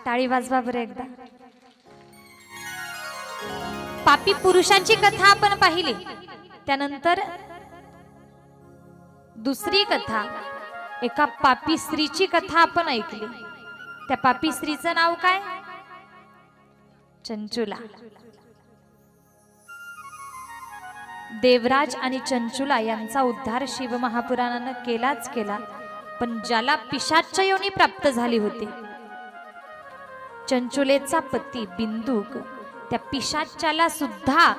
टाळी वाजवा बरं एकदा. पापी पुरुषाची कथा आपण पाहिली, त्यानंतर दुसरी कथा एका पापी स्त्रीची कथा आपण ऐकली. त्या पापी स्त्रीचं नाव काय? चंचुला. देवराज आणि चंचुला यांचा उद्धार शिव महापुराणानं केलाच केला, पण ज्याला पिशाच्च योनी प्राप्त झाली होती, चंचुलेचा पती बिंदुक, त्या पिशाच्याला सुद्धा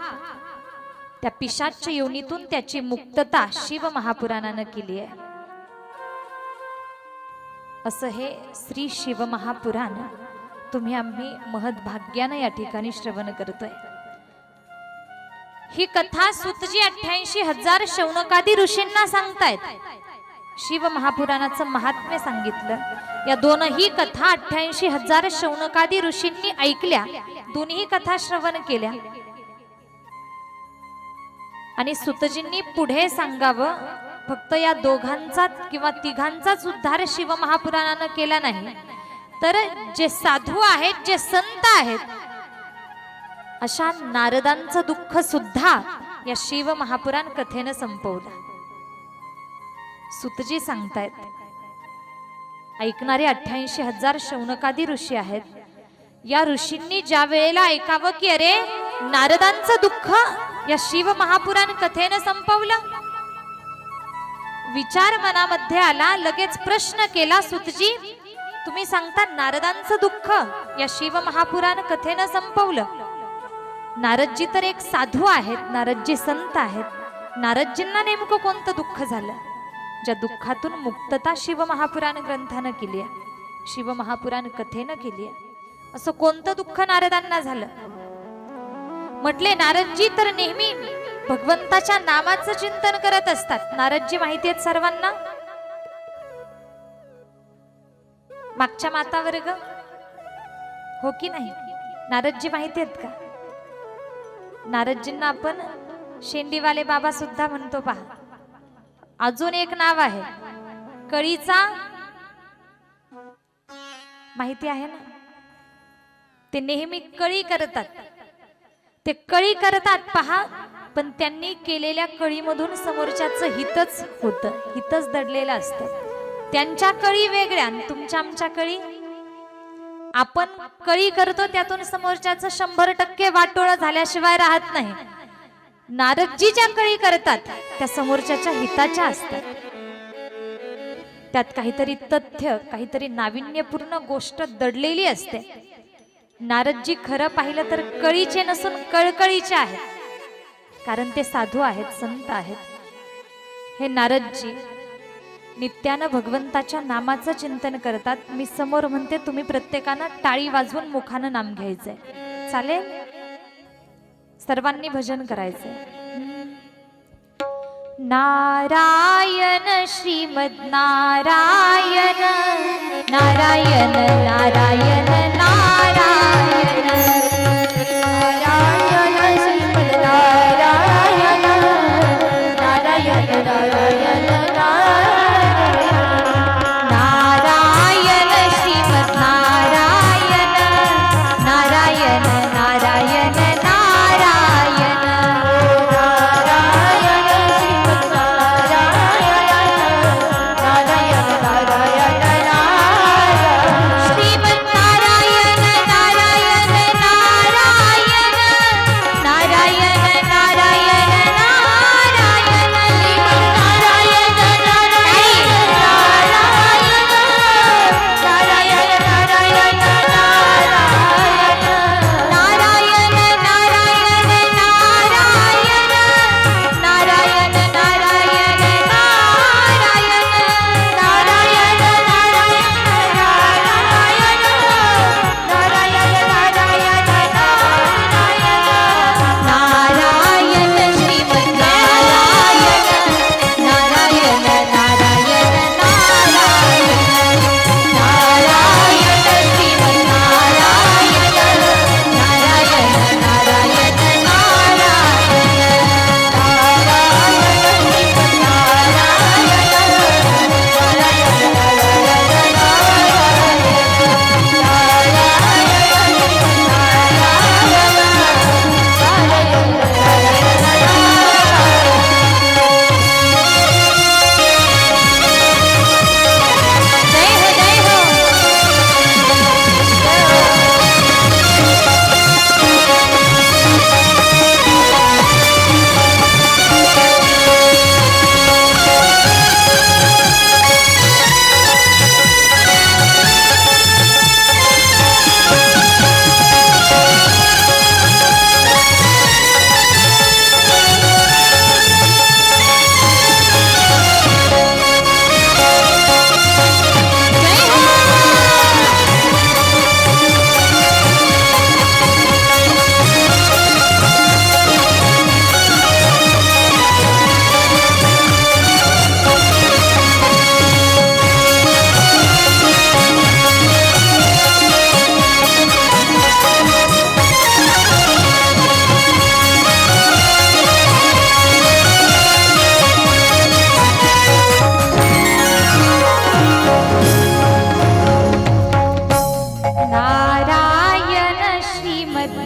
त्या पिशाच्च योनीतून त्याची मुक्तता शिव महापुराणानं केली आहे. असं हे श्री शिव महापुराण तुम्ही आम्ही महद्भाग्यानं या ठिकाणी श्रवण करतोय. ही कथा सुतजी 88,000 शौनकादी ऋषींना सांगतायत. शिव महापुराणाचं महात्म्य सांगितलं. या दोनही कथा 88,000 शौनकादी ऋषींनी ऐकल्या, दोन्ही कथा श्रवण केल्या. आणि सुतजींनी पुढे सांगावं, फक्त या दोघांचा किंवा तिघांचाच उद्धार शिव महापुराणानं केला नाही, तर जे साधू आहेत, जे संत आहेत, अशा नारदांचं दुःख सुद्धा या शिव महापुराण कथेनं संपवलं. सुतजी सांगतायत, ऐकणारे 88,000 शौनकादी ऋषी आहेत. या ऋषींनी ज्या वेळेला ऐकावं की अरे नारदांचं दुःख या शिव महापुराण कथेनं संपवलं, विचार मनामध्ये आला. लगेच प्रश्न केला, सुतजी तुम्ही सांगता नारदांचं दुःख या शिव महापुराण कथेनं संपवलं. नारदजी तर एक साधू आहेत, नारदजी संत आहेत. नारदजींना नेमकं कोणतं दुःख झालं ज्या दुःखातून मुक्तता शिव महापुराण ग्रंथानं केली आहे, शिव महापुराण कथेनं केली आहे? असं कोणतं दुःख नारदांना झालं? म्हटले नारदजी तर नेहमी भगवंताच्या नामाचं चिंतन करत असतात. नारदजी माहिती आहेत सर्वांना? मागच्या माता वर्ग हो की नाही? नारदजी माहिती आहेत का? नारदजींना आपण शेंडीवाले बाबा सुद्धा म्हणतो पहा. अजून एक नाव आहे कळीचा, माहिती आहे ना? ते नेहमी कळी करतात, ते कळी करतात पहा, पण त्यांनी केलेल्या कळीमधून समोरच्याचं हितच होतं, हितच दडलेलं असतं. त्यांच्या कळी वेगळ्या आणि तुमच्या आमच्या कळी. आपण कळी करतो त्यातून समोरच्याचं 100% वाटोळं झाल्याशिवाय राहत नाही. नारदजी ज्या कळी करतात त्या समोरच्याच्या हिताच्या असतात. त्यात काहीतरी तथ्य, काहीतरी नाविन्यपूर्ण गोष्ट दडलेली असते. नारदजी खरं पाहिलं तर कळीचे नसून कळकळीचे आहेत, कारण ते साधू आहेत, संत आहेत. हे नारदजी नित्यानं भगवंताच्या नामाचं चिंतन करतात. मी समोर म्हणते, तुम्ही प्रत्येकानं टाळी वाजवून मुखानं नाम घ्यायचंय. चालेल? सर्वांनी भजन करायचंय. नारायण श्रीमद नारायण, नारायण नारायण नारायण, नारायण श्रीमद नारायण, नारायण नारायण नारायण श्रीमद नारायण, नारायण नारायण श्रीमन्नारायण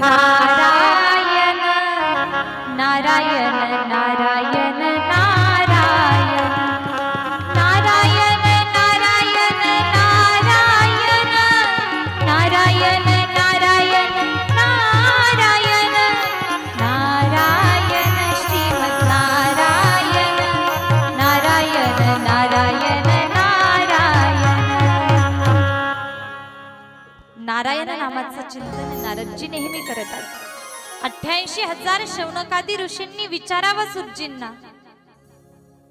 नारायण नारायण नारायण नारायण नारायण नारायण नारायण नारायण नारायण नारायण नारायण श्रीमद्नारायण नारायण नारायण नारायण नामाचं चिंतन नारदजी नेहमी करतात. 88,000 शौनकादी ऋषींनी विचारावं सुतजींना.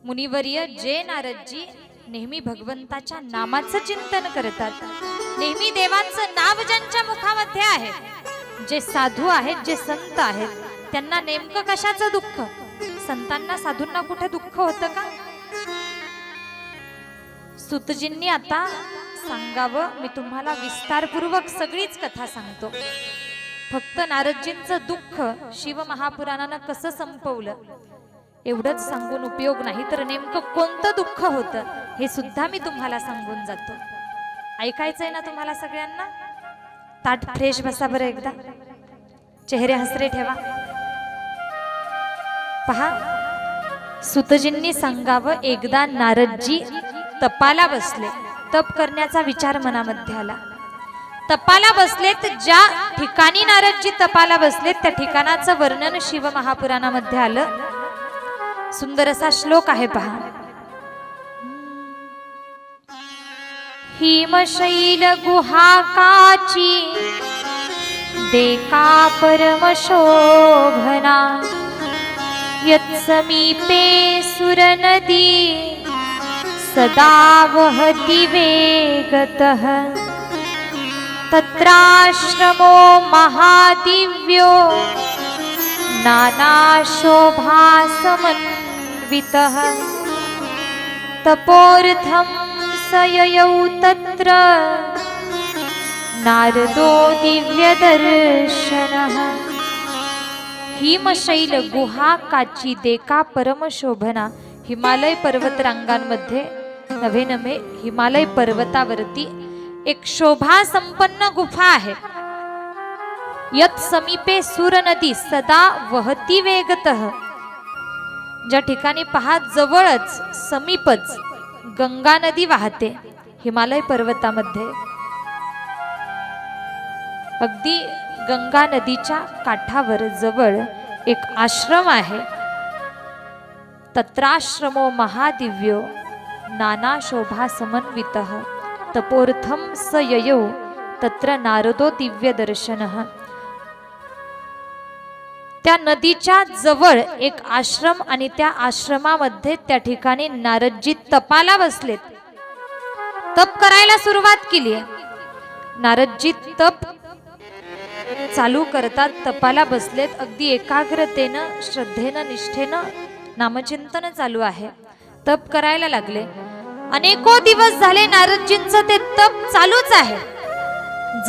मुनिवर्य जे नारदजी नेहमी भगवंताच्या नामाचं चिंतन करतात, नेहमी देवांचं नाव ज्यांच्या मुखामध्ये आहे, जे साधू आहेत, जे संत आहेत, त्यांना नेमकं कशाचं दुःख? संतांना साधूंना कुठे दुःख होतं का? सुतजींनी आता सांगावं, मी तुम्हाला विस्तारपूर्वक सगळीच कथा सांगतो. फक्त नारदजींचं दुःख शिव महापुराणानं कसं संपवलं एवढंच सांगून उपयोग नाही, तर नेमकं कोणतं दुःख होतं हे सुद्धा मी तुम्हाला सांगून जातो. ऐकायचंय ना तुम्हाला सगळ्यांना? ताट फ्रेश बसा बरं, एकदा चेहरे हसरे ठेवा. पहा, सुतजींनी सांगावं, एकदा नारदजी तपाला बसले. तप करण्याचा विचार मनामध्ये आला. तपाला बसलेत, ज्या ठिकाणी नारदजी तपाला बसलेत त्या ठिकाणाचं वर्णन शिव महापुराणामध्ये आलं. सुंदर असा श्लोक आहे, पहा. हिमशैल गुहाकाची देका परमशोभना यत्समीपे सुरनदी सदा वहति वेगतः तत्राश्रमो महादिव्यो नानाशोभासमन्वितः तपोर्थं स ययौ तत्र नारदो दिव्यदर्शनः. हिमशैल गुहा काची देका परमशोभना. हिमालय पर्वत रांगांमध्ये नव्हे नव्हे हिमालय पर्वतावरती एक शोभा संपन्न गुफा आहे. यत समीपे सूर नदी सदा वहती वेगतः. ज्या ठिकाणी पहा जवळच समीपच गंगा नदी वाहते. हिमालय पर्वतामध्ये अगदी गंगा नदीच्या काठावर जवळ एक आश्रम आहे. तत्राश्रमो महादिव्यो नाना शोभा समन्वितः तपोर्थम स ययौ तत्र नारदो दिव्य दर्शनः. त्या नदीच्या जवळ एक आश्रम आणि त्या आश्रमामध्ये त्या ठिकाणी नारदजी तपाला बसलेत. तप करायला सुरुवात केली आहे. नारदजी तप चालू करतात, तपाला बसलेत. अगदी एकाग्रतेनं, श्रद्धेनं, निष्ठेनं नामचिंतन चालू आहे. तप करायला लागले. अनेको दिवस झाले नारदजींचं ते तप चालूच आहे.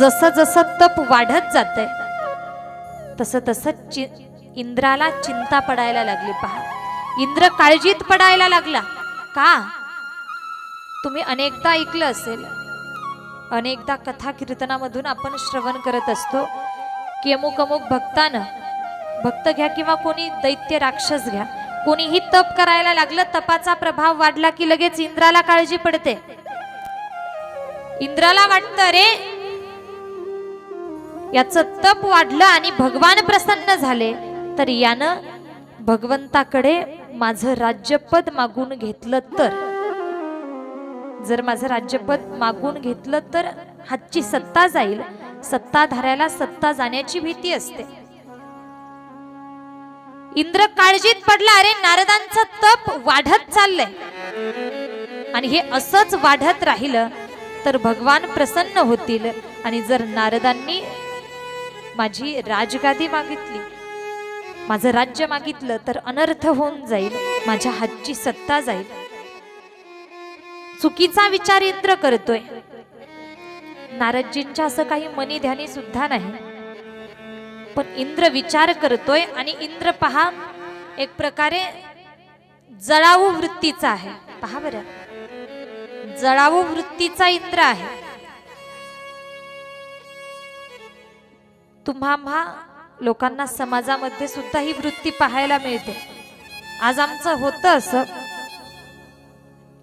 जसं जसं तप वाढत जातंय तसं तसं इंद्राला चिंता पडायला लागली. पहा, इंद्र काळजीत पडायला लागला. का? तुम्ही अनेकदा ऐकलं असेल, अनेकदा कथा कीर्तनामधून आपण श्रवण करत असतो की अमुक अमुक भक्तानं, भक्त घ्या किंवा कोणी दैत्य राक्षस घ्या, कोणीही तप करायला लागलं, तपाचा प्रभाव वाढला की लगेच इंद्राला काळजी पडते. इंद्राला वाटतं, रे याचं तप वाढलं आणि भगवान प्रसन्न झाले तर यानं भगवंताकडे माझं राज्यपद मागून घेतलं तर, जर माझं राज्यपद मागून घेतलं तर हातची सत्ता जाईल. सत्ताधाऱ्याला सत्ता जाण्याची भीती असते. इंद्र काळजीत पडला. अरे नारदांचं तप वाढत चाललंय आणि हे असंच वाढत राहिलं तर भगवान प्रसन्न होतील, आणि जर नारदांनी माझी राजगादी मागितली, माझं राज्य मागितलं तर अनर्थ होऊन जाईल, माझ्या हातची सत्ता जाईल. चुकीचा विचार इंद्र करतोय. नारदजींच्या असं काही मनी ध्यानी सुद्धा नाही, पण इंद्र विचार करतोय. आणि इंद्र पहा एक प्रकारे जळाऊ वृत्तीचा आहे. पहा बरं, जळाऊ वृत्तीचा इंद्र आहे. तुम्हा लोकांना समाजामध्ये सुद्धा ही वृत्ती पाहायला मिळते. आज आमचं होतं असं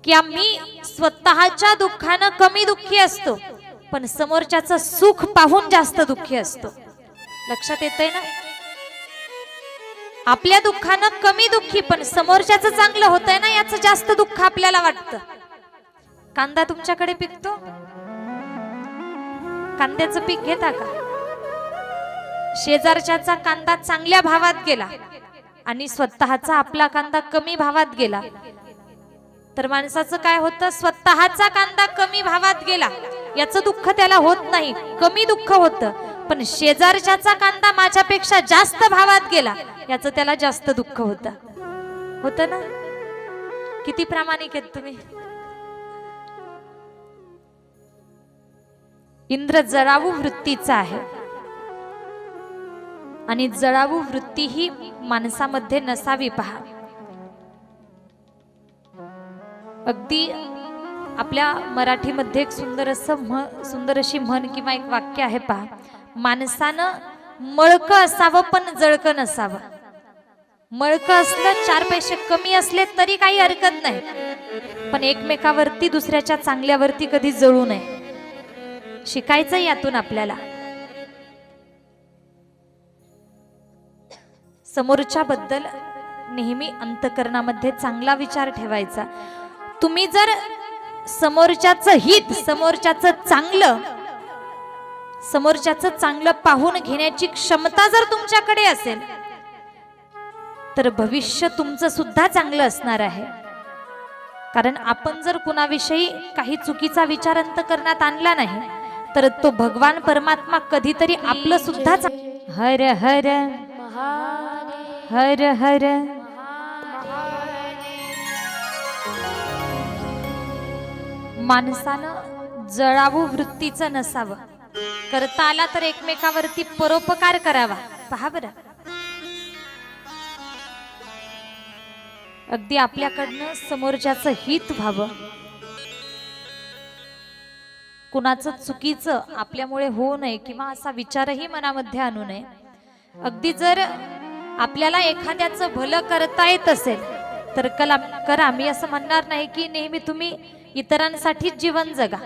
की आम्ही स्वतःच्या दुःखानं कमी दुःखी असतो, पण समोरच्याचं सुख पाहून जास्त दुःखी असतो. लक्षात येतंय ना? आपल्या दुःखानं कमी दुःखी, पण समोरच्याचं चांगलं होतंय ना याचं जास्त दुःख आपल्याला वाटतं. कांदा तुमच्याकडे पिकतो, कांद्याचं पीक घेता का? शेजारच्याचा कांदा चांगल्या भावात गेला आणि स्वतःचा आपला कांदा कमी भावात गेला तर माणसाचं काय होतं? स्वतःचा कांदा कमी भावात गेला याचं दुःख त्याला होत नाही, कमी दुःख होतं. पण शेजारच्याचा कांदा माझ्यापेक्षा जास्त भावात गेला याचं त्याला जास्त दुःख होतं ना? किती प्रामाणिक आहेत तुम्ही. इंद्र जळावू वृत्तीचा आहे आणि जळावू वृत्ती ही माणसामध्ये नसावी. पहा, अगदी आपल्या मराठीमध्ये एक सुंदर अशी म्हण किंवा एक वाक्य आहे. पहा, माणसानं मळकं असावं पण जळकं नसावं. मळकं असलं, 4 पैसे कमी असले तरी काही हरकत नाही, पण एकमेकावरती दुसऱ्याच्या चांगल्यावरती कधी जळू नये. शिकायचं यातून आपल्याला. समोरच्या बद्दल नेहमी अंतकरणामध्ये चांगला विचार ठेवायचा. तुम्ही जर समोरच्याचं हित, समोरच्याचं चांगलं पाहून घेण्याची क्षमता जर तुमच्याकडे असेल तर भविष्य तुमचं सुद्धा चांगलं असणार आहे. कारण आपण जर कुणाविषयी काही चुकीचा विचार अंतकरणात आणला नाही तर तो भगवान परमात्मा कधीतरी आपलं सुद्धा हर हर हर हर. माणसानं जळावू वृत्तीचं नसावं. करता आला तर एकमेकावरती परोपकार करावा. पहा बरं, अगदी आपल्याकडनं समोरच्याचं हित व्हावं, कुणाचं चुकीचं आपल्यामुळे होऊ नये किंवा असा विचारही मनामध्ये आणू नये. अगदी जर आपल्याला एखाद्याचं भलं करता येत असेल तर करा. मी असं म्हणणार नाही की नेहमी तुम्ही इतरांसाठीच जीवन जगा,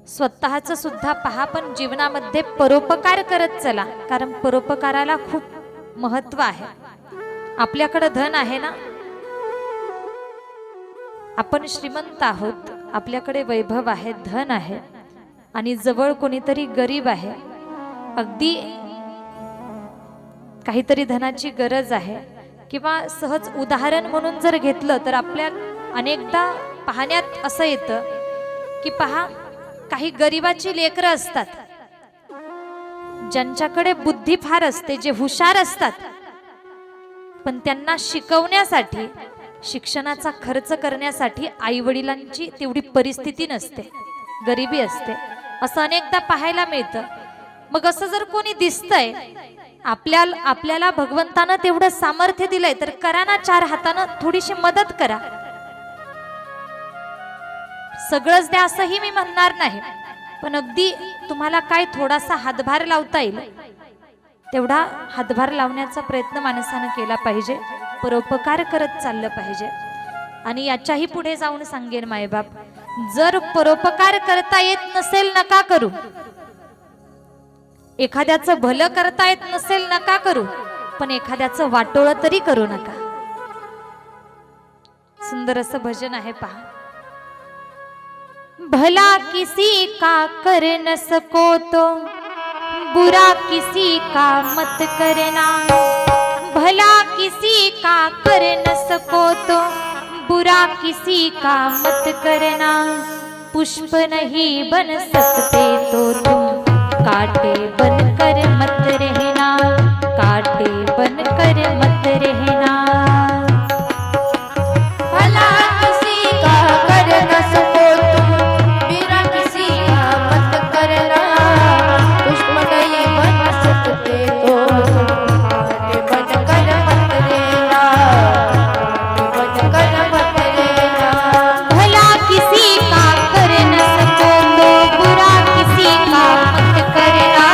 स्वतःचं सुद्धा पहा, पण जीवनामध्ये परोपकार करत चला. कारण परोपकाराला खूप महत्व आहे. आपल्याकडे धन आहे ना, आपण श्रीमंत आहोत, आपल्याकडे वैभव आहे, धन आहे, आणि जवळ कोणीतरी गरीब आहे, अगदी काहीतरी धनाची गरज आहे, किंवा सहज उदाहरण म्हणून जर घेतलं तर आपल्या अनेकदा पाहण्यात असं येतं की पहा, काही गरिबाची लेकरं असतात ज्यांच्याकडे बुद्धी फार असते, जे हुशार असतात, पण त्यांना शिकवण्यासाठी, शिक्षणाचा खर्च करण्यासाठी आई वडिलांची तेवढी परिस्थिती नसते, गरिबी असते. असं अनेकदा पाहायला मिळतं. मग असं जर कोणी दिसतंय, आपल्याला भगवंतानं तेवढं सामर्थ्य दिलंय, तर करा ना, 4 हातानं थोडीशी मदत करा. सगळंच द्या असंही मी म्हणणार नाही, पण अगदी तुम्हाला काय थोडासा हातभार लावता येईल तेवढा हातभार लावण्याचा प्रयत्न माणसानं केला पाहिजे. परोपकार करत चाललं पाहिजे. आणि याच्याही पुढे जाऊन सांगेन मायबाप, जर परोपकार करता येत नसेल नका करू, एखाद्याचं भलं करता येत नसेल नका करू, पण एखाद्याचं वाटोळं तरी करू नका. सुंदर असं भजन आहे पहा. भला किसी का कर न सको तो बुरा किसी का मत करना, भला किसी का कर न सको तो बुरा किसी का मत करना, पुष्प नहीं बन सकते तो तुम कांटे बनकर मत रहना, कांटे बनकर मत रहना. भला किसी का कर न सको तुम बुरा किसी का मत करना, पुष्प नहीं बन सकते तो कांटे बनकर मत रहना, बनकर मत रहना. भला किसी का कर न सको तो बुरा किसी का मत करना,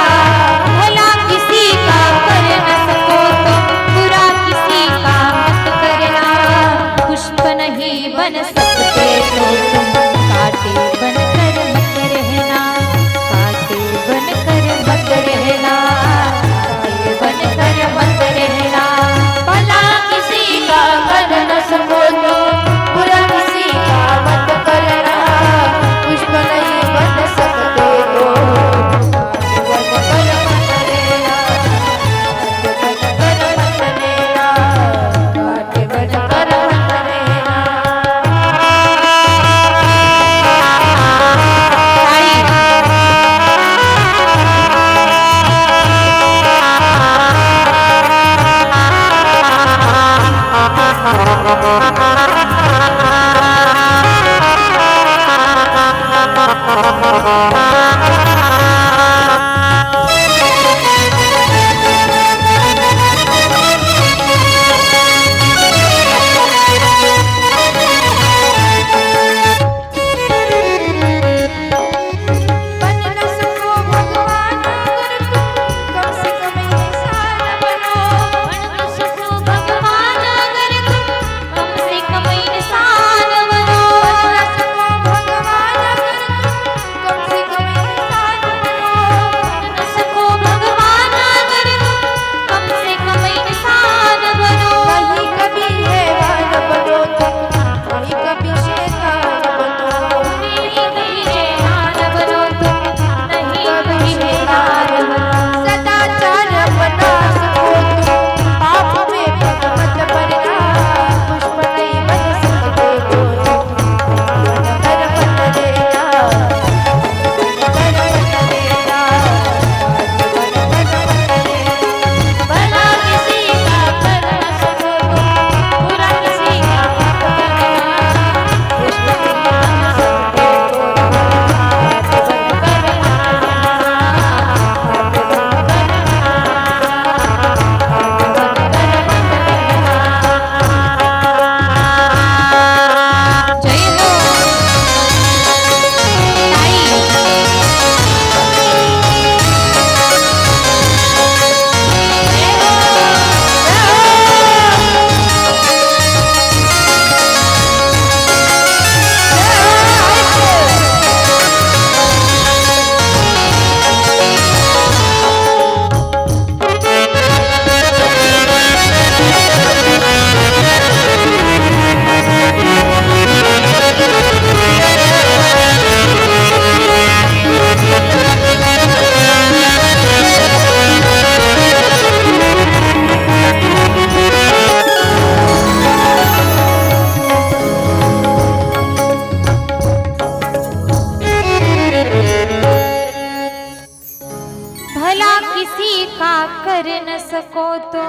भला किसी का कर न सको तो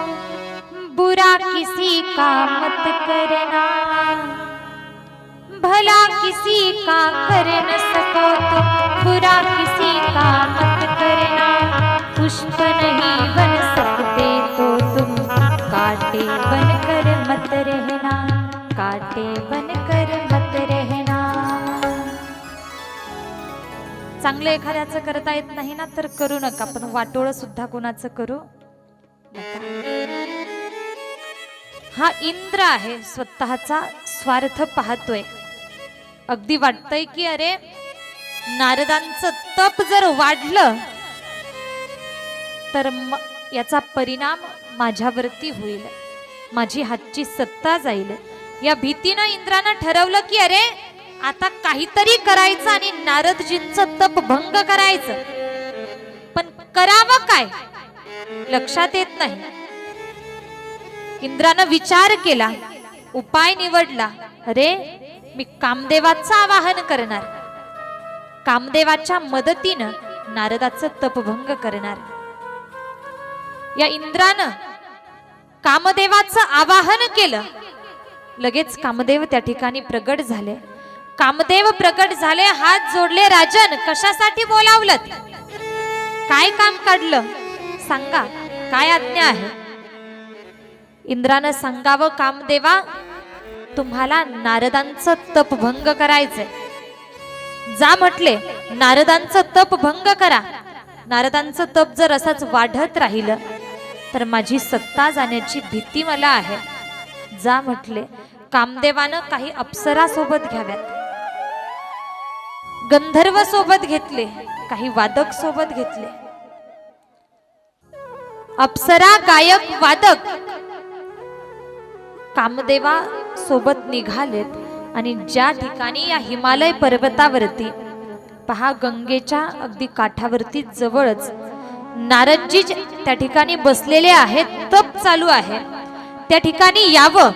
बुरा किसी का मत करना, भला किसी का कर न सको तो बुरा किसी का मत करना, पुष्प नहीं बन सकते तो तुम कांटे बनकर मत रहना, कांटे बनकर मत रहना। चांगलं एखाद्याचं करता येत नाही ना तर करू नका, पण वाटोळं सुद्धा कोणाचं करू नका। हा इंद्र आहे, स्वतःचा स्वार्थ पाहतोय। अगदी वाटतंय की अरे नारदांचं तप जर वाढलं तर याचा परिणाम माझ्यावरती होईल, माझी हातची सत्ता जाईल। या भीतीनं इंद्रानं ठरवलं की अरे आता काहीतरी करायचं आणि नारदजींचं तप भंग करायचं, पण करावं काय लक्षात येत नाही। इंद्रानं विचार केला, उपाय निवडला, अरे मी कामदेवाचं आवाहन करणार, कामदेवाच्या मदतीनं नारदाचं तपभंग करणार। या इंद्रानं कामदेवाचं आवाहन केलं, लगेच कामदेव त्या ठिकाणी प्रगट झाले। कामदेव प्रगट झाले, हात जोडले, राजन कशासाठी बोलावलत, काय काम काढलं सांगा, काय आज्ञा आहे। इंद्रानं सांगावं, कामदेवा तुम्हाला नारदांचं तप भंग करायचंय, जा म्हटले नारदांचं तप भंग करा। नारदांचं तप जर असंच वाढत राहिलं तर माझी सत्ता जाण्याची भीती मला आहे, जा म्हटले। कामदेवानं काही अप्सरा सोबत घ्याव्यात, गंधर्व सोबत घेतले, काही वादक सोबत घेतले। अप्सरा, गायक, वादक कामदेवा सोबत निघालेत आणि ज्या ठिकाणी या हिमालय पर्वतावरती पहा, गंगेच्या अगदी काठावरती जवळच नारदजी त्या ठिकाणी बसलेले आहेत, तप चालू आहे, त्या ठिकाणी यावं।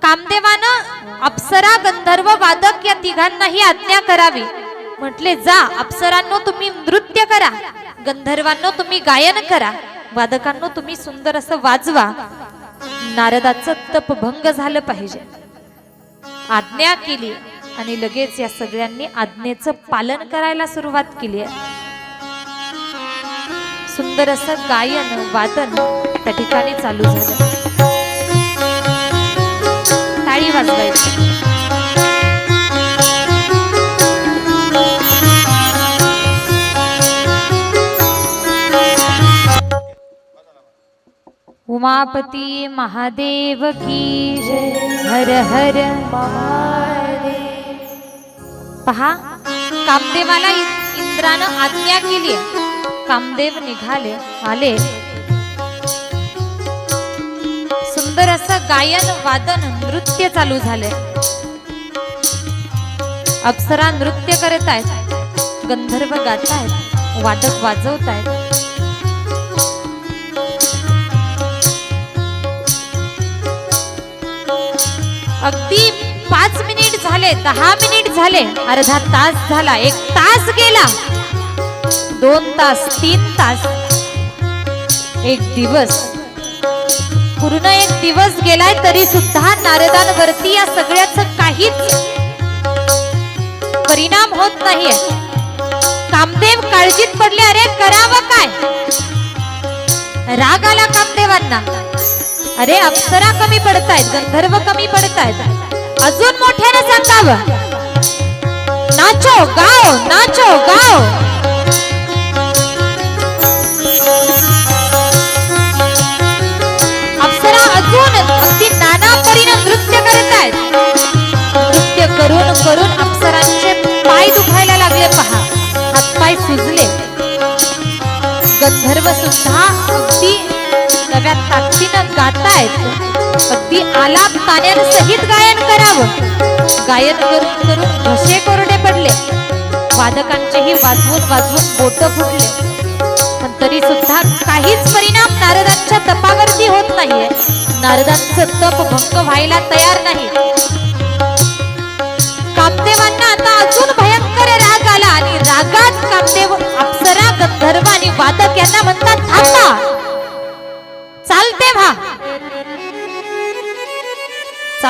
कामदेवानं अप्सरा, गंधर्व, वादक या तिघांनाही आज्ञा करावी, म्हटले जा अप्सरांनो तुम्ही नृत्य करा, गंधर्वांनो तुम्ही गायन करा, वादकांनो तुम्ही सुंदर असं वाजवा, नारदाचं तप भंग झालं पाहिजे। आज्ञा केली आणि लगेच या सगळ्यांनी आज्ञेचं पालन करायला सुरुवात केली आहे। सुंदर असं गायन वादन त्या ठिकाणी चालू झालं, टाळी वाजवायची। उमापती महादेव की जय, हर हर महादेव। पहा, कामदेवाला इंद्रानं आज्ञा केली, कामदेव निघाले, आले, सुंदर असं गायन वादन नृत्य चालू झाले। अप्सरा नृत्य करत आहेत, गंधर्व गातायत, वादक वाजवतायत। अगदी 5 मिनिट झाले, 10 मिनिट झाले, अर्धा तास झाला, 1 तास गेला, 2 तास, 3 तास, 1 दिवस, पूर्ण 1 दिवस गेलाय तरी सुद्धा नारदांवरती या सगळ्याचं काहीच परिणाम होत नाहीये। कामदेव काळजीत पडले, अरे करावं काय, राग आला कामदेवांना, अरे अप्सरा कमी पडतायत, गंधर्व कमी पडतायत, अजून मोठ्याने सांगावं, नाचो गाओ, नाचो गाओ। अप्सरा अजून अगदी नाना परीनं नृत्य करतायत, नृत्य करून करून अप्सरांचे पाय दुखायला लागले, पहा हातपाय सुजले। गंधर्व सुद्धा अगदी नव्या ताकदीनं गातायत, अगदी आलाप तान्यांसहित गायन करावं, गायन करून करून घसे कोरडे पडले, वादकांचेही वाजवून वाजवून बोट फुटले, पण तरी सुद्धा काहीच परिणाम नारदांच्या तपावरती होत नाहीये, नारदांचं तप भंग व्हायला तयार नाही। कामदेवांना आता अजून भयंकर राग आला आणि रागात कामदेव अप्सरा, गंधर्व आणि वादक या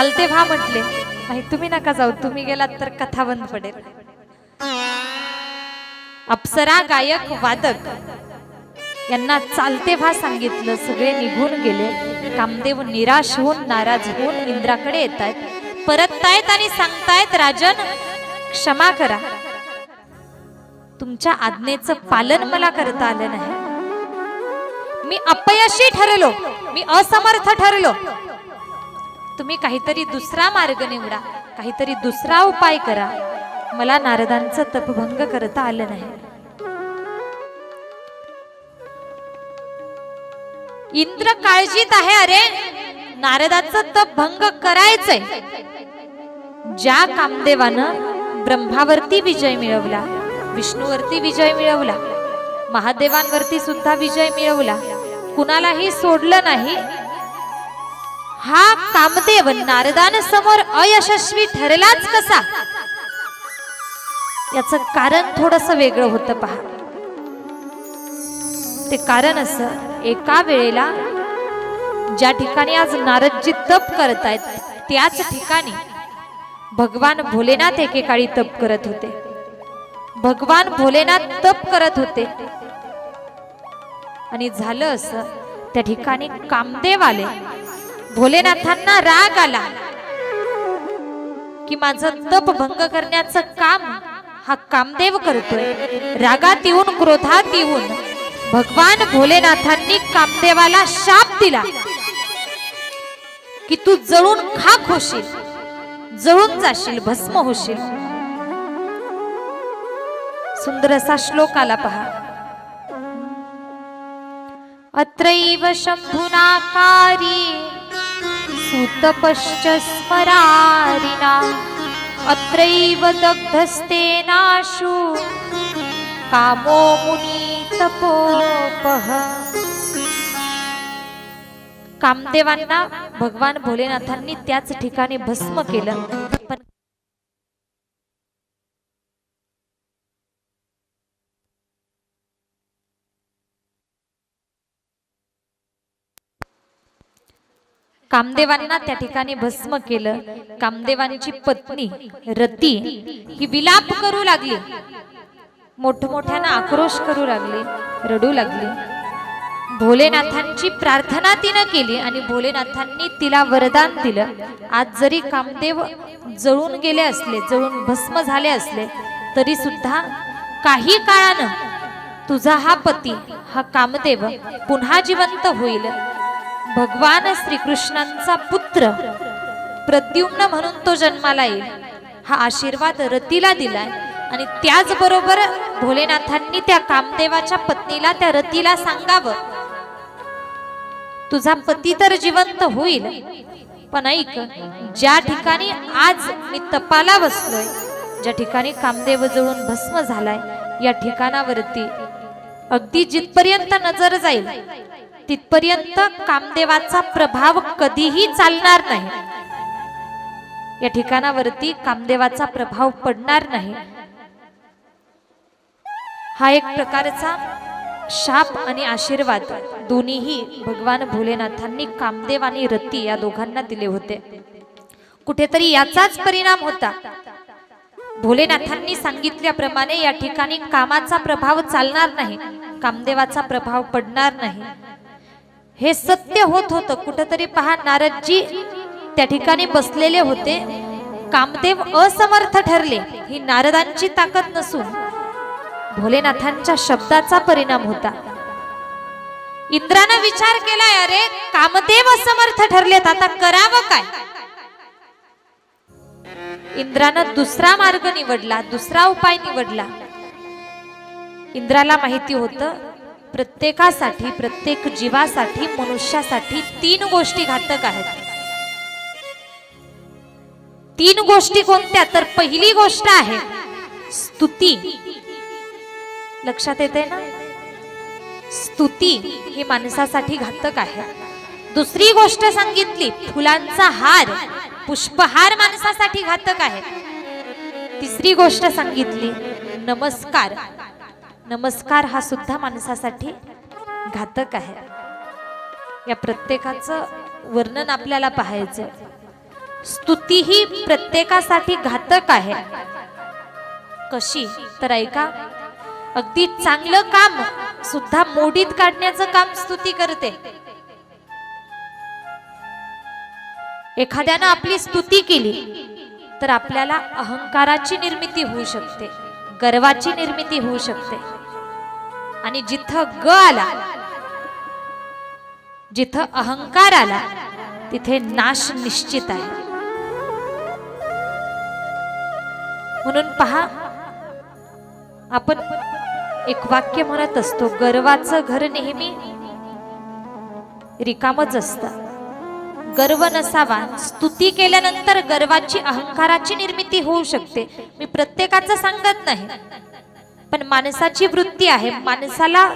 चालते व्हा म्हटले, नाही तुम्ही नका जाऊ, तुम्ही गेलात तर कथा बंद पडेल. अप्सरा गायक वादक यांना चालते व्हा सांगितलं, सगळे निघून गेले. कामदेव निराश होऊन नाराज होऊन इंद्राकडे येतायत, परततायत आणि सांगतायत, राजन क्षमा करा, तुमच्या आज्ञेचं पालन मला करता आलं नाही. मी अपयशी ठरलो, मी असमर्थ ठरलो. तुम्ही काहीतरी दुसरा मार्ग निवडा, काहीतरी दुसरा उपाय करा. मला नारदांचं तपभंग करता आलं नाही. इंद्र काळजीत आहे, अरे नारदाचं तपभंग करायचंय. ज्या कामदेवानं ब्रह्मावरती विजय मिळवला, विष्णूवरती विजय मिळवला, महादेवांवरती सुद्धा विजय मिळवला, कुणालाही सोडलं नाही, हा कामदेव नारदांसमोर अयशस्वी ठरलाच कसा? याचं कारण थोडंसं वेगळं होतं पहा. ते कारण असं, एका वेळेला ज्या ठिकाणी आज नारदजी तप करतायत त्याच ठिकाणी भगवान भोलेनाथ एकेकाळी तप करत होते. भगवान भोलेनाथ तप करत होते आणि झालं असं, त्या ठिकाणी कामदेव आले. भोलेनाथांना राग आला की माझं तप भंग करण्याचं काम हा कामदेव करतोय. रागात येऊन, क्रोधात येऊन भगवान भोलेनाथांनी कामदेवाला शाप दिला की तू जळून खाक होशील, जळून जाशील, भस्म होशील. सुंदर असा श्लोक आला पहा. अत्रैव शंभुनाकारी सुतपश्च स्मरारिणा अत्रैव दग्धस्तेनाशु कामो मुनी तपोपह. कामदेवांना भगवान भोलेनाथांनी त्याच ठिकाणी भस्म केलं. पण कामदेवांना त्या ठिकाणी भस्म केलं. कामदेवांची पत्नी रती ही विलाप करू लागली, मोठमोठ्यानं आक्रोश करू लागली, रडू लागली. भोलेनाथांची प्रार्थना तिनं केली आणि भोलेनाथांनी तिला वरदान दिलं. आज जरी कामदेव जळून गेले असले, जळून भस्म झाले असले, तरी सुद्धा काही काळानं तुझा हा पती, हा कामदेव पुन्हा जिवंत होईल. भगवान श्रीकृष्णांचा पुत्र प्रद्युम्न म्हणून तो जन्माला येईल, हा आशीर्वाद रतीला दिलाय. आणि त्याचबरोबर भोलेनाथांनी त्या कामदेवाच्या पत्नीला, त्या रतीला सांगावं, तुझा पती तर जिवंत होईल, पण ऐक, ज्या ठिकाणी आज मी तपाला बसलोय, ज्या ठिकाणी कामदेव जळून भस्म झालाय, या ठिकाणावरती अगदी जिथपर्यंत नजर जाईल तिथपर्यंत कामदेवाचा प्रभाव कधीही चालणार नाही. या ठिकाणावरती कामदेवाचा प्रभाव पडणार नाही. हा एक प्रकारचा शाप आणि आशीर्वाद दोन्हीही भगवान भोलेनाथांनी कामदेव आणि रती या दोघांना दिले होते. कुठेतरी याचाच परिणाम होता. भोलेनाथांनी सांगितल्याप्रमाणे या ठिकाणी कामाचा प्रभाव चालणार नाही, कामदेवाचा प्रभाव पडणार नाही, हे सत्य होत होतं. कुठेतरी पहा, नारदजी त्या ठिकाणी बसलेले होते, कामदेव असमर्थ ठरले. ही नारदांची ताकद नसून भोलेनाथांच्या शब्दाचा परिणाम होता. इंद्रानं विचार केलाय, अरे कामदेव असमर्थ ठरलेत, आता करावं काय? इंद्रानं दुसरा मार्ग निवडला, दुसरा उपाय निवडला. इंद्राला माहिती होतं, प्रत्येकासाठी, प्रत्येक जीवासाठी, मनुष्यासाठी 3 गोष्टी घातक आहेत. 3 गोष्टी कोणत्या? तर पहिली गोष्ट आहे स्तुती. लक्षात येते ना? स्तुती ही माणसासाठी घातक आहे. दुसरी गोष्ट सांगितली, फुलांचा हार, पुष्पहार माणसासाठी घातक आहे. तिसरी गोष्ट सांगितली, नमस्कार. नमस्कार हा सुद्धा माणसासाठी घातक आहे. या प्रत्येकाचं वर्णन आपल्याला पाहायचं. स्तुती ही प्रत्येकासाठी घातक आहे. कशी तर ऐका, अगदी चांगलं काम सुद्धा मोडीत काढण्याचं काम स्तुती करते. एखाद्यानं आपली स्तुती केली तर आपल्याला अहंकाराची निर्मिती होऊ शकते, गर्वाची निर्मिती होऊ शकते. आणि जिथं ग आला, जिथं अहंकार आला, तिथे नाश निश्चित आहे. म्हणून पहा, आपण एक वाक्य म्हणत असतो, गर्वाचं घर नेहमी रिकामच असतं. गर्व नसावा. स्तुती केल्यानंतर गर्वाची, अहंकाराची निर्मिती होऊ शकते. मी प्रत्येकाचं सांगत नाही, पण माणसाची वृत्ती आहे. माणसाला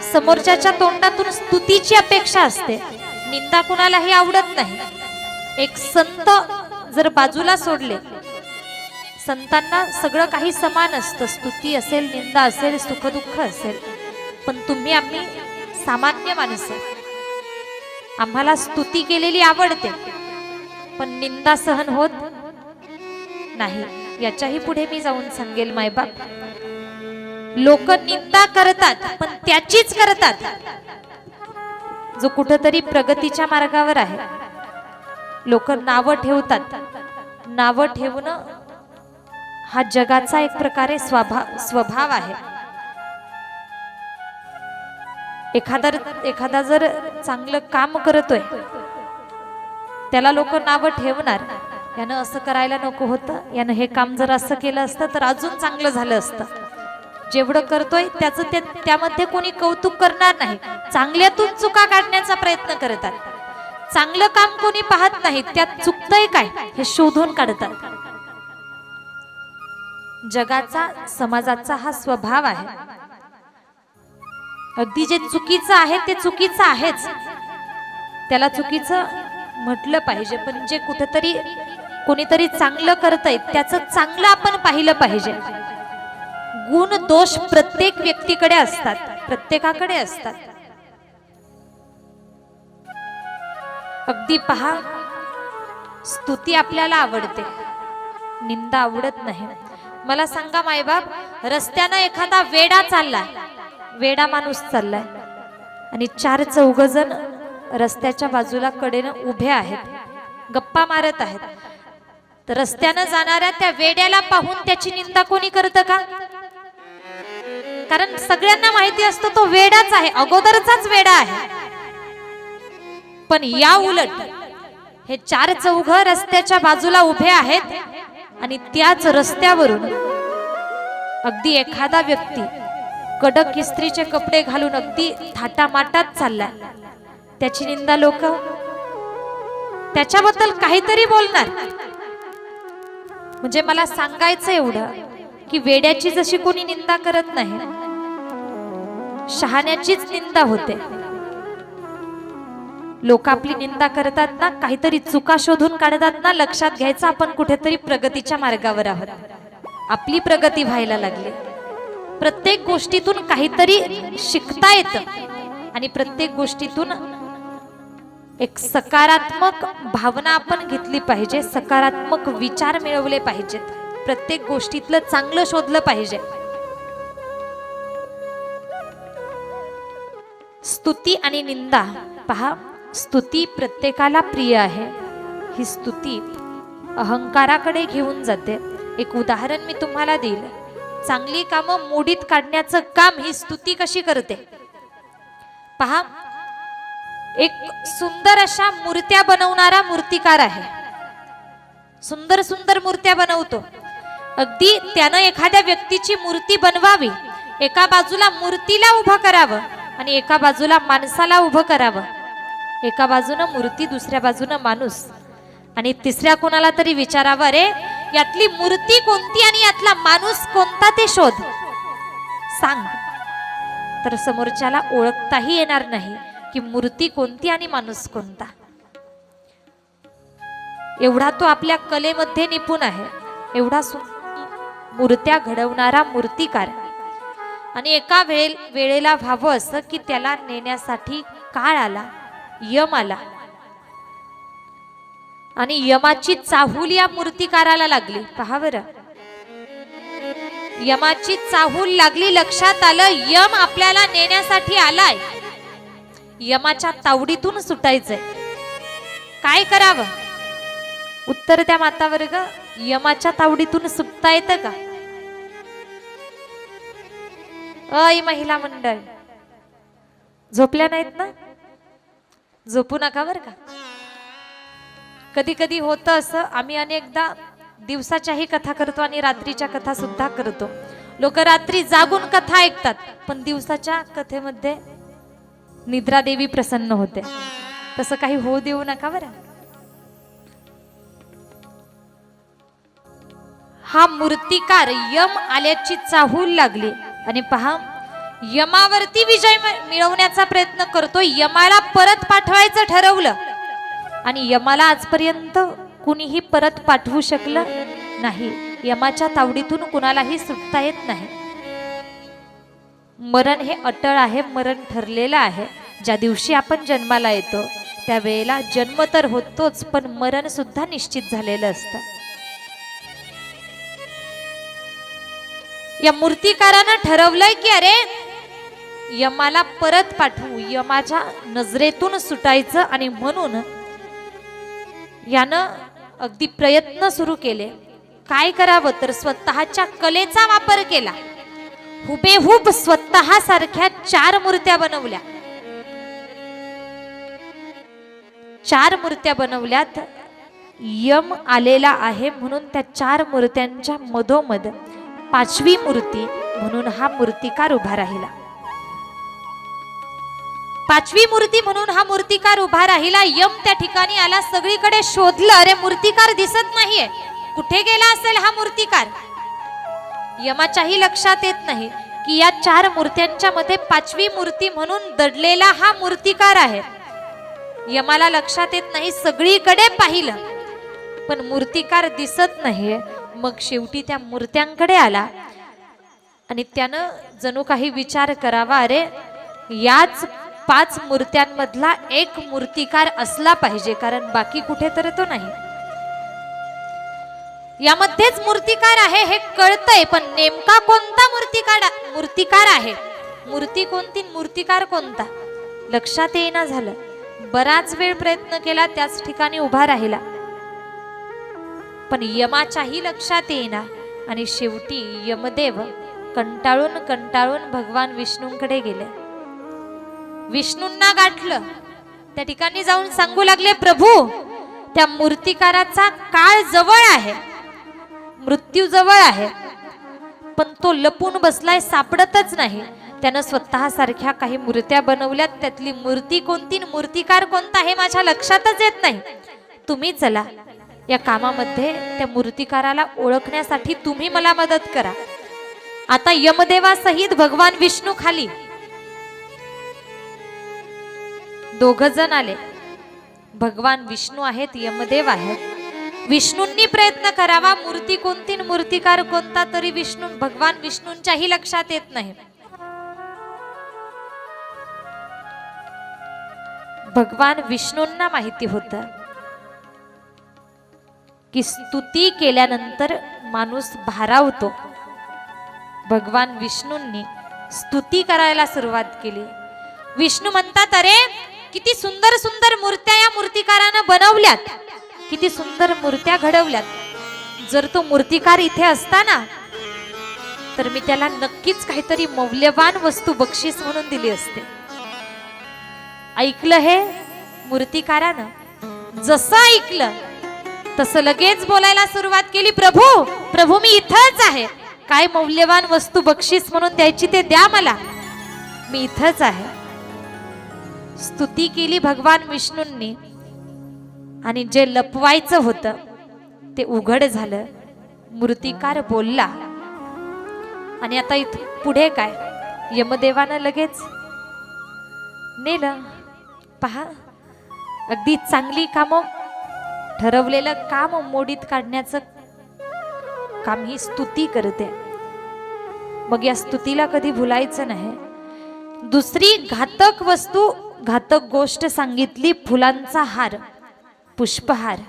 समोरच्याच्या तोंडातून स्तुतीची अपेक्षा असते, निंदा कुणालाही आवडत नाही. एक संत जर बाजूला सोडले, संतांना सगळं काही समान असतं, स्तुती असेल, निंदा असेल, सुखदुःख असेल. पण तुम्ही आम्ही सामान्य माणसं, आम्हाला स्तुती केलेली आवडते, पण निंदा सहन होत नाही. याच्याही पुढे मी जाऊन सांगेल. मायबाप, लोक निंदा करतात, पण त्याचीच करतात जो कुठेतरी प्रगतीच्या मार्गावर आहे. लोक नावं ठेवतात. नावं ठेवणं हा जगाचा एक प्रकारे स्वभाव आहे. एखादा जर चांगलं काम करतोय, त्याला लोक नावं ठेवणार, यानं असं करायला नको होतं, यानं हे काम जर असं केलं असतं तर अजून चांगलं झालं असतं. जेवढं करतोय त्यामध्ये कोणी कौतुक करणार नाही. चांगल्यातून चुका काढण्याचा प्रयत्न करतात. चांगलं काम कोणी पाहत नाही, त्यात चुकतंय काय हे शोधून काढतात. जगाचा, समाजाचा हा स्वभाव आहे. अगदी जे चुकीचं आहे ते चुकीचं आहेच, त्याला चुकीचं म्हटलं पाहिजे. पण जे कुठेतरी कोणीतरी चांगलं करतंय त्याचं चांगलं आपण पाहिलं पाहिजे. गुण दोष प्रत्येक व्यक्तीकडे असतात, प्रत्येकाकडे असतात. अगदी पहा, स्तुती आपल्याला आवडते, निंदा आवडत नाही. मला सांगा मायबाप, रस्त्यानं एखादा वेडा चाललाय, वेडा माणूस चाललाय, आणि 4-4 जण रस्त्याच्या बाजूला कडेनं उभे आहेत, गप्पा मारत आहेत. तर रस्त्यानं जाणाऱ्या त्या वेड्याला पाहून त्याची निंदा कोणी करतं का? कारण सगळ्यांना माहिती असतं तो वेडाच आहे, अगोदरचाच वेडा आहे. पण या उलट हे 4-4 रस्त्याच्या बाजूला उभे आहेत, आणि त्याच रस्त्यावरून अगदी एखादा व्यक्ती कडक इस्त्रीचे कपडे घालून अगदी थाटामाटात चाललाय, त्याची निंदा लोक त्याच्याबद्दल काहीतरी बोलणार. म्हणजे मला सांगायचं एवढं की वेड्याची जशी कोणी निंदा करत नाही, शहाण्याचीच निंदा होते. लोक आपली निंदा करतात ना, काहीतरी चुका शोधून काढतात ना, लक्षात घ्यायचं आपण कुठेतरी प्रगतीच्या मार्गावर आहोत, आपली प्रगती व्हायला लागली. प्रत्येक गोष्टीतून काहीतरी शिकता येतं, आणि प्रत्येक गोष्टीतून एक सकारात्मक भावना आपण घेतली पाहिजे, सकारात्मक विचार मिळवले पाहिजेत, प्रत्येक गोष्टीतलं चांगलं शोधलं पाहिजे. स्तुती आणि निंदा पहा, स्तुती प्रत्येकाला प्रिय आहे. ही स्तुती अहंकाराकडे घेऊन जाते. एक उदाहरण मी तुम्हाला देईल. चांगली कामं मोडीत काढण्याचं काम ही स्तुती कशी करते पहा. एक सुंदर अशा मूर्त्या बनवणारा मूर्तिकार आहे, सुंदर सुंदर मूर्त्या बनवतो. अगदी त्यानं एखाद्या व्यक्तीची मूर्ती बनवावी, एका बाजूला मूर्तीला उभं करावं आणि एका बाजूला माणसाला उभं करावं. एका बाजूनं मूर्ती, दुसऱ्या बाजूनं माणूस, आणि तिसऱ्या कोणाला तरी विचारावं, अरे यातली मूर्ती कोणती आणि यातला माणूस कोणता ते शोध सांग. तर समोरच्याला ओळखताही येणार नाही की मूर्ती कोणती आणि माणूस कोणता. एवढा तो आपल्या कलेमध्ये निपुण आहे, एवढा मूर्त्या घडवणारा मूर्तिकार. आणि एका वेळेला व्हावं असं की त्याला नेण्यासाठी काळ आला, यम आला. आणि यमाची चाहूल या मूर्तिकाराला लागली. पहा बरं, यमाची चाहूल लागली. लक्षात आलं यम आपल्याला नेण्यासाठी आलाय, यमाच्या तावडीतून सुटायचंय. काय करावं? उत्तर त्या माता वर्ग, यमाच्या तावडीतून सुटता येतं का? अय महिला मंडळ, झोपल्या नाहीत ना? झोपू नका बर का. कधी कधी होतं असं, आम्ही अनेकदा दिवसाच्याही कथा करतो आणि रात्रीच्या कथा सुद्धा करतो. लोक रात्री जागून कथा ऐकतात, पण दिवसाच्या कथेमध्ये निद्रा देवी प्रसन्न होते. तसं काही होऊ देऊ नका बरं. हा मूर्तिकार यम आल्याची चाहूल लागली आणि पहा, यमावरती विजय मिळवण्याचा प्रयत्न करतो. यमाला परत पाठवायचं ठरवलं आणि यमाला आजपर्यंत कुणीही परत पाठवू शकलं नाही. यमाच्या तावडीतून कुणालाही सुटता येत नाही. मरण हे अटळ आहे, मरण ठरलेलं आहे. ज्या दिवशी आपण जन्माला येतो त्यावेळेला जन्म तर होतोच, पण मरण सुद्धा निश्चित झालेलं असतं. या मूर्तिकारानं ठरवलंय की अरे यमाला परत पाठवू, यमाच्या नजरेतून सुटायचं. आणि म्हणून यानं अगदी प्रयत्न सुरू केले. काय करावं तर स्वतःच्या कलेचा वापर केला. हुबेहूब स्वतः सारख्या 4 मूर्त्या बनवल्या. 4 मूर्त्या बनवल्यात. यम आलेला आहे म्हणून त्या 4 मूर्त्यांच्या मधोमध 5वी मूर्ती म्हणून हा मूर्तिकार उभा राहिला. 5वी मूर्ती म्हणून हा मूर्तिकार उभा राहिला. यम त्या ठिकाणी आला, सगळीकडे शोधलं, अरे मूर्तिकार दिसत नाहीये, कुठे गेला असेल हा मूर्तिकार? यमाच्याही लक्षात येत नाही की या 4 मूर्त्यांच्या मध्ये 5वी मूर्ती म्हणून दडलेला हा मूर्तिकार आहे. यमाला लक्षात येत नाही, सगळीकडे पाहिलं पण मूर्तिकार दिसत नाहीये. मग शेवटी त्या मूर्त्यांकडे आला आणि त्यानं जणू काही विचार करावा, अरे याच 5 मूर्त्यांमधला एक मूर्तिकार असला पाहिजे, कारण बाकी कुठे तर तो नाही. यामध्येच मूर्तिकार आहे हे कळतंय, पण नेमका कोणता मूर्तिकार आहे, मूर्ती कोणती, मूर्तिकार कोणता, लक्षात येईना झालं. बराच वेळ प्रयत्न केला, त्याच ठिकाणी उभा राहिला, पण यमाच्याही लक्षात येईना. आणि शेवटी यमदेव कंटाळून कंटाळून भगवान विष्णूंकडे गेले. विष्णूंना गाठलं, त्या ठिकाणी जाऊन सांगू लागले, प्रभू त्या मूर्तिकाराचा काळ जवळ आहे, मृत्यू जवळ आहे, पण तो लपून बसलाय, सापडतच नाही. त्यानं स्वतः सारख्या काही मूर्त्या बनवल्यात, त्यातली मूर्ती कोणती, मूर्तिकार कोणता हे माझ्या लक्षातच येत नाही. तुम्ही चला या कामामध्ये, त्या मूर्तिकाराला ओळखण्यासाठी तुम्ही मला मदत करा. आता यमदेवासहित भगवान विष्णू खाली, 2 जण आले. भगवान विष्णू आहेत, यमदेव आहेत. विष्णूंनी प्रयत्न करावा, मूर्ती कोणती, मूर्तिकार कोणता, तरी भगवान विष्णूंच्याही लक्षात येत नाही. भगवान विष्णूंना माहिती होतं की स्तुती केल्यानंतर माणूस भारावतो. भगवान विष्णूंनी स्तुती करायला सुरुवात केली. विष्णू म्हणतात, अरे किती सुंदर सुंदर मूर्त्या या मूर्तिकारानं बनवल्यात, किती सुंदर मूर्त्या घडवल्यात. जर तो मूर्तिकार इथे असता ना, तर मी त्याला नक्कीच काहीतरी मौल्यवान वस्तू बक्षीस म्हणून दिली असते. ऐकलं हे मूर्तिकारानं, जसं ऐकलं तसं लगेच बोलायला सुरुवात केली, प्रभू प्रभू मी इथंच आहे, काय मौल्यवान वस्तू बक्षीस म्हणून द्यायची ते द्या मला, मी इथंच आहे. स्तुती केली भगवान विष्णूंनी आणि जे लपवायचं होतं ते उघड झालं. मूर्तिकार बोलला. आणि आता इथं पुढे काय, यमदेवानं लगेच नेलं. पहा, अगदी चांगली कामं, ठरवलेलं काम मोडीत काढण्याचं काम ही स्तुती करते. मग या स्तुतीला कधी भुलायचं नाही. दुसरी घातक वस्तू, घातक गोष्ट सांगितली, फुलांचा हार, पुष्पहार.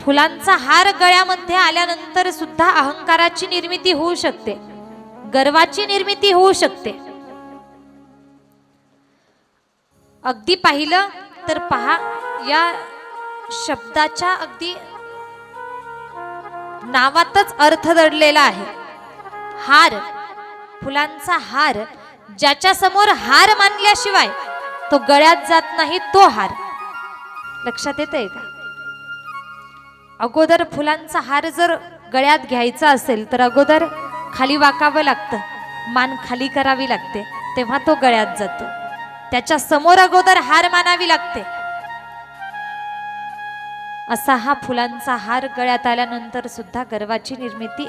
फुलांचा हार गळ्यामध्ये आल्यानंतर सुद्धा अहंकाराची निर्मिती होऊ शकते, गर्वाची निर्मिती होऊ शकते. अगदी पाहिलं तर पहा, या शब्दाच्या अगदी नावातच अर्थ दडलेला आहे. हार, फुलांचा हार, ज्याच्या समोर हार मानल्याशिवाय तो गळ्यात जात नाही, तो हार. लक्षात येतंय का? अगोदर फुलांचा हार जर गळ्यात घ्यायचा असेल तर अगोदर खाली वाकावं लागतं, मान खाली करावी लागते, तेव्हा तो गळ्यात जातो. त्याच्या समोर अगोदर हार मानावी लागते. असा हा फुलांचा हार गळ्यात आल्यानंतर सुद्धा गर्वाची निर्मिती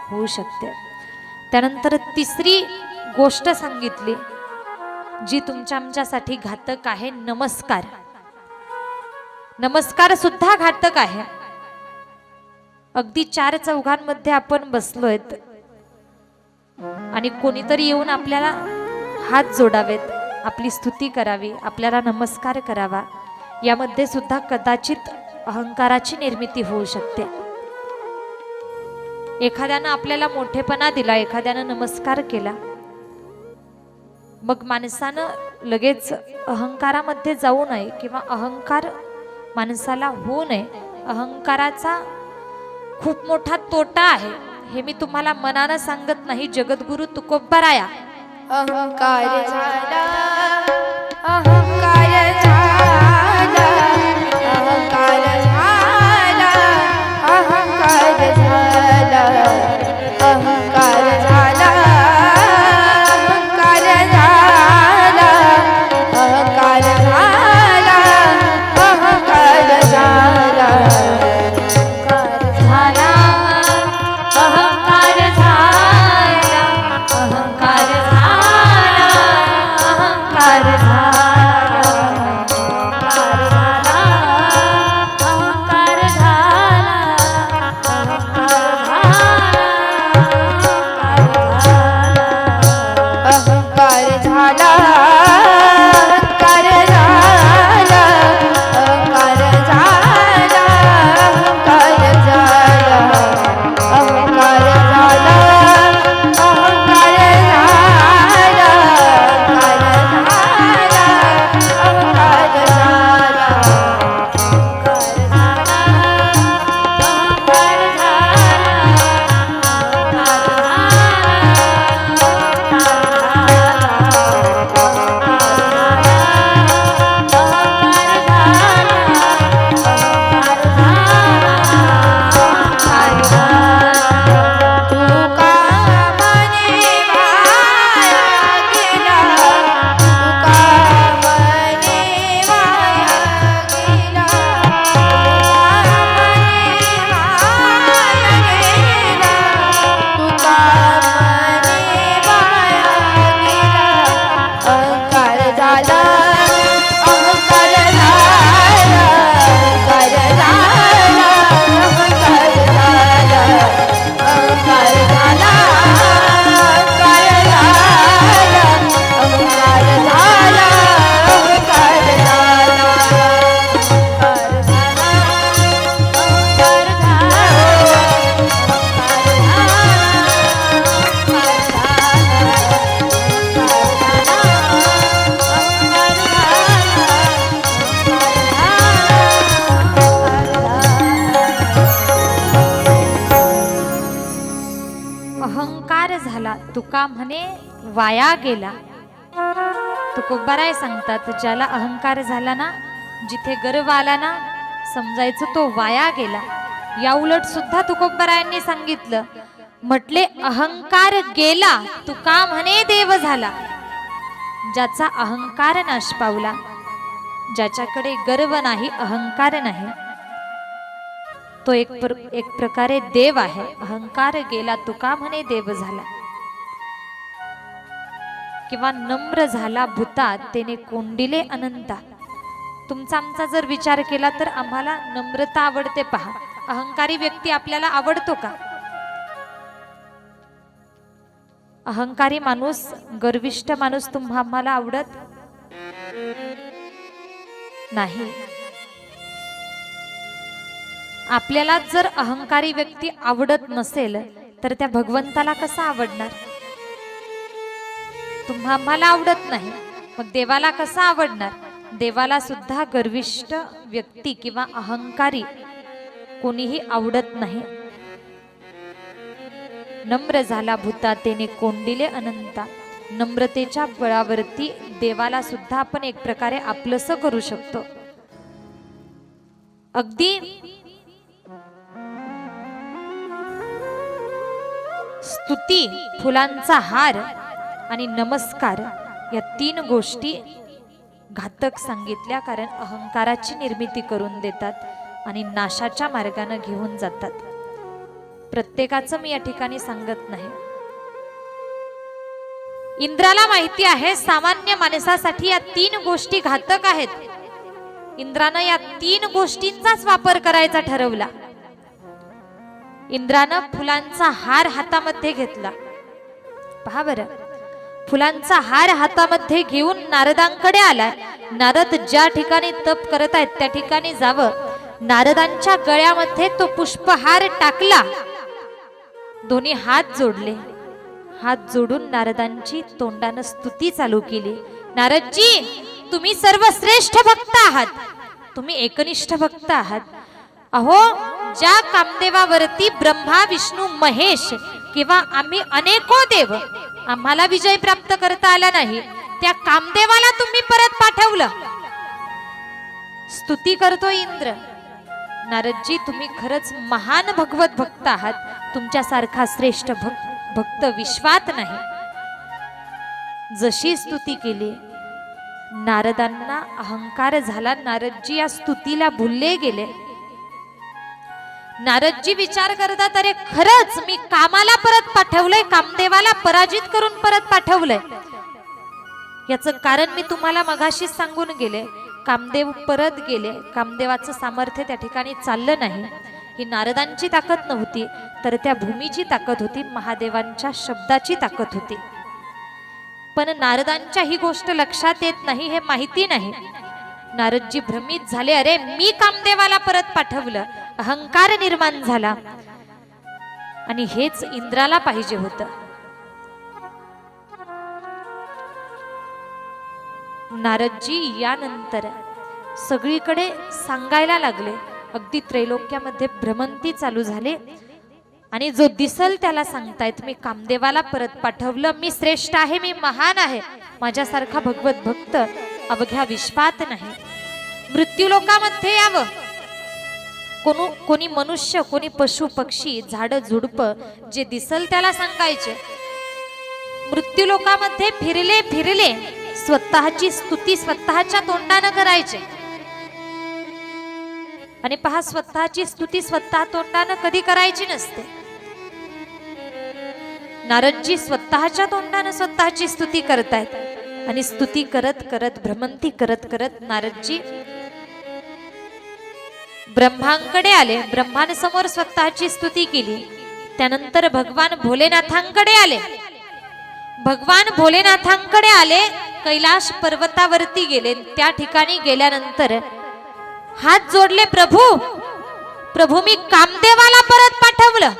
होऊ शकते. त्यानंतर तिसरी गोष्ट सांगितली जी तुमच्या आमच्यासाठी घातक आहे, नमस्कार. नमस्कार सुद्धा घातक आहे. अगदी चार चौघांमध्ये आपण बसलोय आणि कोणीतरी येऊन आपल्याला हात जोडावेत, आपली स्तुती करावी, आपल्याला नमस्कार करावा, यामध्ये सुद्धा कदाचित अहंकाराची निर्मिती होऊ शकते. एखाद्यानं आपल्याला मोठेपणा दिला, एखाद्यानं नमस्कार केला, मग माणसानं लगेच अहंकारामध्ये जाऊ नये किंवा अहंकार माणसाला होऊ नये. अहंकाराचा खूप मोठा तोटा आहे, हे मी तुम्हाला मनानं सांगत नाही. जगद्गुरु तुकोबाराया अहंकार झाला, अहंकार झाला, अहंकार झाला, अहंकार झाला, अहंकार झाला, अहंकार झाला, अहंकार झाला, अहंकार झाला, तुका म्हणे वाया गेला. तुकोबाराय सांगतात, ज्याला अहंकार झाला ना, जिथे गर्व आला ना, समजायचं तो वाया गेला. या उलट सुद्धा तुकोबारायांनी सांगितलं, म्हटले अहंकार गेला तुका म्हणे देव झाला. ज्याचा अहंकार नाश पावला, ज्याच्याकडे गर्व नाही, अहंकार नाही, तो एक प्रकारे देव आहे. अहंकार गेला तुका म्हणे देव झाला. किंवा नम्र झाला भूता तेने कोंडिले अनंता. तुमचा आमचा जर विचार केला तर आम्हाला नम्रता आवडते. पहा, अहंकारी व्यक्ती आपल्याला आवडतो का? अहंकारी माणूस, गर्विष्ठ माणूस आम्हाला आवडत नाही. आपल्याला जर अहंकारी व्यक्ती आवडत नसेल तर त्या भगवंताला कसा आवडणार? आम्हाला आवडत नाही, मग देवाला कसा आवडणार? देवाला सुद्धा गर्विष्ठ व्यक्ती किंवा अहंकारी कोणीही आवडत नाही. नम्र झाला भूता तेने कोंडिले अनंता. नम्रतेच्या बळावरती देवाला सुद्धा आपण एक प्रकारे आपलंसं करू शकतो. अगदी स्तुती, फुलांचा हार आणि नमस्कार या 3 गोष्टी घातक सांगितल्या, कारण अहंकाराची निर्मिती करून देतात आणि नाशाच्या मार्गाने घेऊन जातात. प्रत्येकाचं मी या ठिकाणी सांगत नाही. इंद्राला माहिती आहे सामान्य माणसासाठी या 3 गोष्टी घातक आहेत. इंद्रानं या 3 गोष्टींचाच वापर करायचा ठरवला. इंद्रानं फुलांचा हार हातामध्ये घेतला. पहा बरं, फुलांचा हार हातामध्ये घेऊन नारदांकडे आला. नारद ज्या ठिकाणी तप करत आहेत त्या ठिकाणी जावं. नारदांच्या गळ्यामध्ये तो पुष्पहार टाकला. दोन्ही हात जोडले. हात जोडून नारदांची तोंडानं स्तुती चालू केली. नारदजी, तुम्ही सर्वश्रेष्ठ भक्त आहात, तुम्ही एकनिष्ठ भक्त आहात. अहो, ज्या कामदेवावरती ब्रह्मा विष्णू महेश किंवा आम्ही अनेको देव आम्हाला विजय प्राप्त करता आला नाही, त्या कामदेवाला तुम्ही परत पाठवलं. स्तुती करतो इंद्र. नारदजी, तुम्ही खरंच महान भगवत भक्त आहात. तुमच्यासारखा श्रेष्ठ भक्त विश्वात नाही. जशी स्तुती केली, नारदांना अहंकार झाला. नारदजी या स्तुतीला भुलले गेले. नारदजी विचार करतात, अरे खरंच मी कामाला परत पाठवलंय, कामदेवाला पराजित करून परत पाठवलंय. याचं कारण मी तुम्हाला मगाशीच सांगून गेले. कामदेव परत गेले. कामदेवाचं सामर्थ्य त्या ठिकाणी चाललं नाही. ही नारदांची ताकद नव्हती, तर त्या भूमीची ताकद होती, महादेवांच्या शब्दाची ताकद होती. पण नारदांच्या ही गोष्ट लक्षात येत नाही, हे माहिती नाही. नारदजी भ्रमित झाले. अरे मी कामदेवाला परत पाठवलं. अहंकार निर्माण झाला. आणि हेच इंद्राला पाहिजे होतं. नारदजी यानंतर सगळीकडे सांगायला लागले. अगदी त्रैलोक्यामध्ये भ्रमंती चालू झाले आणि जो दिसल त्याला सांगतायत, मी कामदेवाला परत पाठवलं, मी श्रेष्ठ आहे, मी महान आहे, माझ्यासारखा भगवत भक्त अवघ्या विश्वात नाही. मृत्यूलोकामध्ये यावं. कोणी मनुष्य, कोणी पशु पक्षी, झाड झुडप, जे दिसल त्याला सांगायचे. मृत्यूलोकामध्ये फिरले फिरले स्वतःची स्तुती स्वतःच्या तोंडानं करायचे. आणि पहा, स्वतःची स्तुती स्वतः तोंडानं कधी करायची नसते. नारदजी स्वतःच्या तोंडानं स्वतःची स्तुती करतायत. आणि स्तुती करत करत, भ्रमंती करत करत नारदजी ब्रह्मांकडे आले. ब्रह्मांसमोर स्वतःची स्तुती केली. त्यानंतर भगवान भोलेनाथांकडे आले. भगवान भोलेनाथांकडे आले, कैलाश पर्वतावरती गेले. त्या ठिकाणी गेल्यानंतर हात जोडले. प्रभू, प्रभू, मी कामदेवाला परत पाठवलं,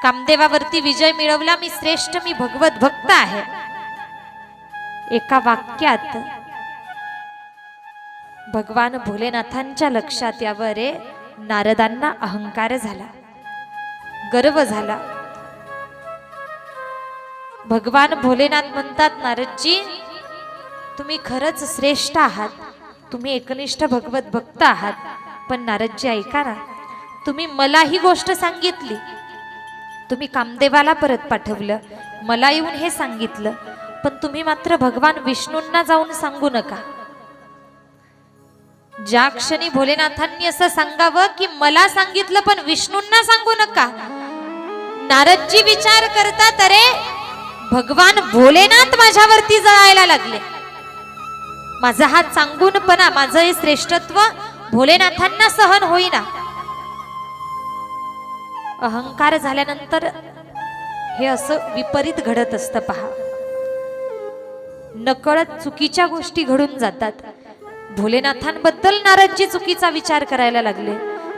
कामदेवावरती विजय मिळवला, मी श्रेष्ठ, मी भगवत भक्त आहे. एका वाक्यात भगवान भोलेनाथांच्या लक्षात यावं, रे नारदांना अहंकार झाला, गर्व झाला. भगवान भोलेनाथ म्हणतात, नारदजी तुम्ही खरंच श्रेष्ठ आहात, तुम्ही एकनिष्ठ भगवत भक्त आहात. पण नारदजी ऐका ना, तुम्ही मला ही गोष्ट सांगितली, तुम्ही कामदेवाला परत पाठवलं, मला येऊन हे सांगितलं, पण तुम्ही मात्र भगवान विष्णूंना जाऊन सांगू नका. ज्या क्षणी भोलेनाथांनी असं सांगावं की मला सांगितलं पण विष्णूंना सांगू नका, नारदजी विचार करतात, अरे भगवान भोलेनाथ माझ्यावरती जळायला लागले, माझा हा सांगूनपणा, माझं हे श्रेष्ठत्व भोलेनाथांना सहन होईना. अहंकार झाल्यानंतर हे असं विपरीत घडत असतं. पहा, नकळत चुकीच्या गोष्टी घडून जातात. भोलेनाथांबद्दल नारदजी चुकीचा विचार करायला लागले.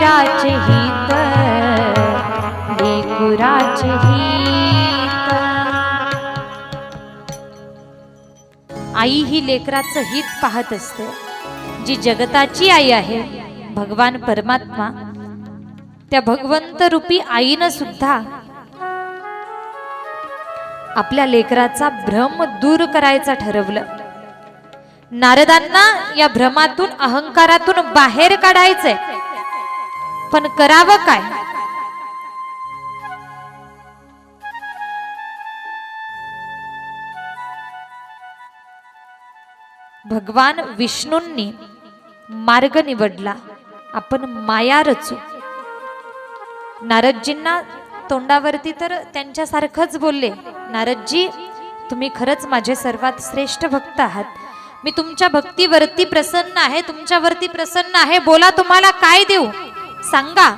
लेकुराचे हित, लेकुराचे हित. आई ही लेकराचं हित पाहत असते. जी जगताची आई आहे भगवान परमात्मा, त्या भगवंत रूपी आईनं सुद्धा आपल्या लेकराचा भ्रम दूर करायचा ठरवलं. नारदांना या भ्रमातून अहंकारातून बाहेर काढायचंय, पण करावं काय? भगवान विष्णूंनी मार्ग निवडला, आपण माया रचू. नारदजींना तोंडावरती तर त्यांच्यासारखंच बोलले, नारदजी तुम्ही खरंच माझे सर्वात श्रेष्ठ भक्त आहात, मी तुमच्या भक्तीवरती प्रसन्न आहे, तुमच्यावरती प्रसन्न आहे, बोला तुम्हाला काय देऊ, सांगा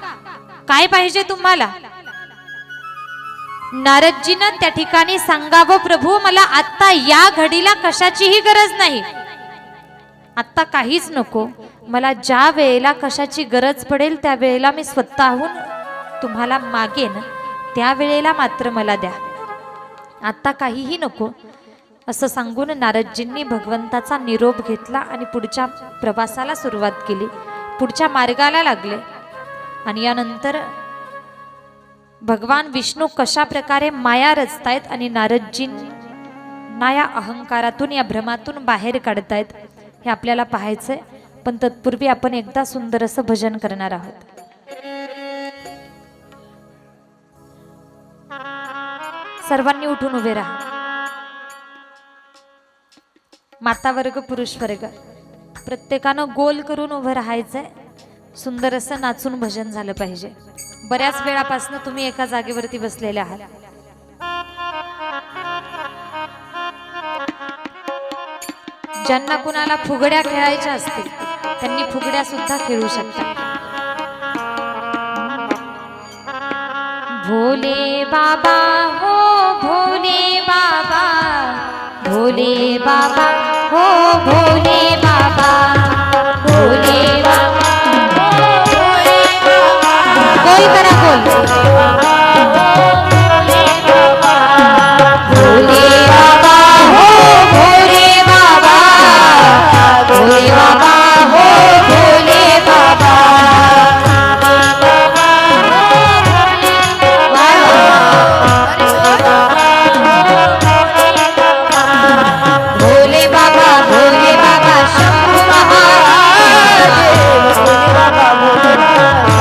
काय पाहिजे तुम्हाला. नारदजीनं त्या ठिकाणी सांगावं, प्रभू मला आता या घडीला कशाचीही गरज नाही, आता काहीच नको, मला ज्या वेळेला कशाची गरज पडेल त्या वेळेला मी स्वतःहून तुम्हाला मागेन, त्या वेळेला मात्र मला द्या, आता काहीही नको. असं सांगून नारदजींनी भगवंताचा निरोप घेतला आणि पुढच्या प्रवासाला सुरुवात केली, पुढच्या मार्गाला लागले. आणि यानंतर भगवान विष्णू कशा प्रकारे माया रचतायत आणि नारदजींना या अहंकारातून या भ्रमातून बाहेर काढतायत हे आपल्याला पाहायचंय. पण तत्पूर्वी आपण एकदा सुंदर असं भजन करणार आहोत. सर्वांनी उठून उभे राहा. माता वर्ग पुरुष वर्ग प्रत्येकानं गोल करून उभं राहायचंय. सुंदर असं नाचून भजन झालं पाहिजे. बऱ्याच वेळापासून तुम्ही एका जागेवरती बसलेले आहात. ज्यांना कुणाला फुगड्या खेळायच्या असतील त्यांनी फुगड्या सुद्धा खेळू शकतात. भोले बाबा हो भोले बाबा, भोले बाबा हो भोले बाबा, भोले बाबा गोल करा गोल. भोले बाबा हो भोले बाबा, भोले बाबा हो भोले बाबा. भोले बाबा भोले बाबा शंभू महाराज, भोले बाबा भोले बाबा.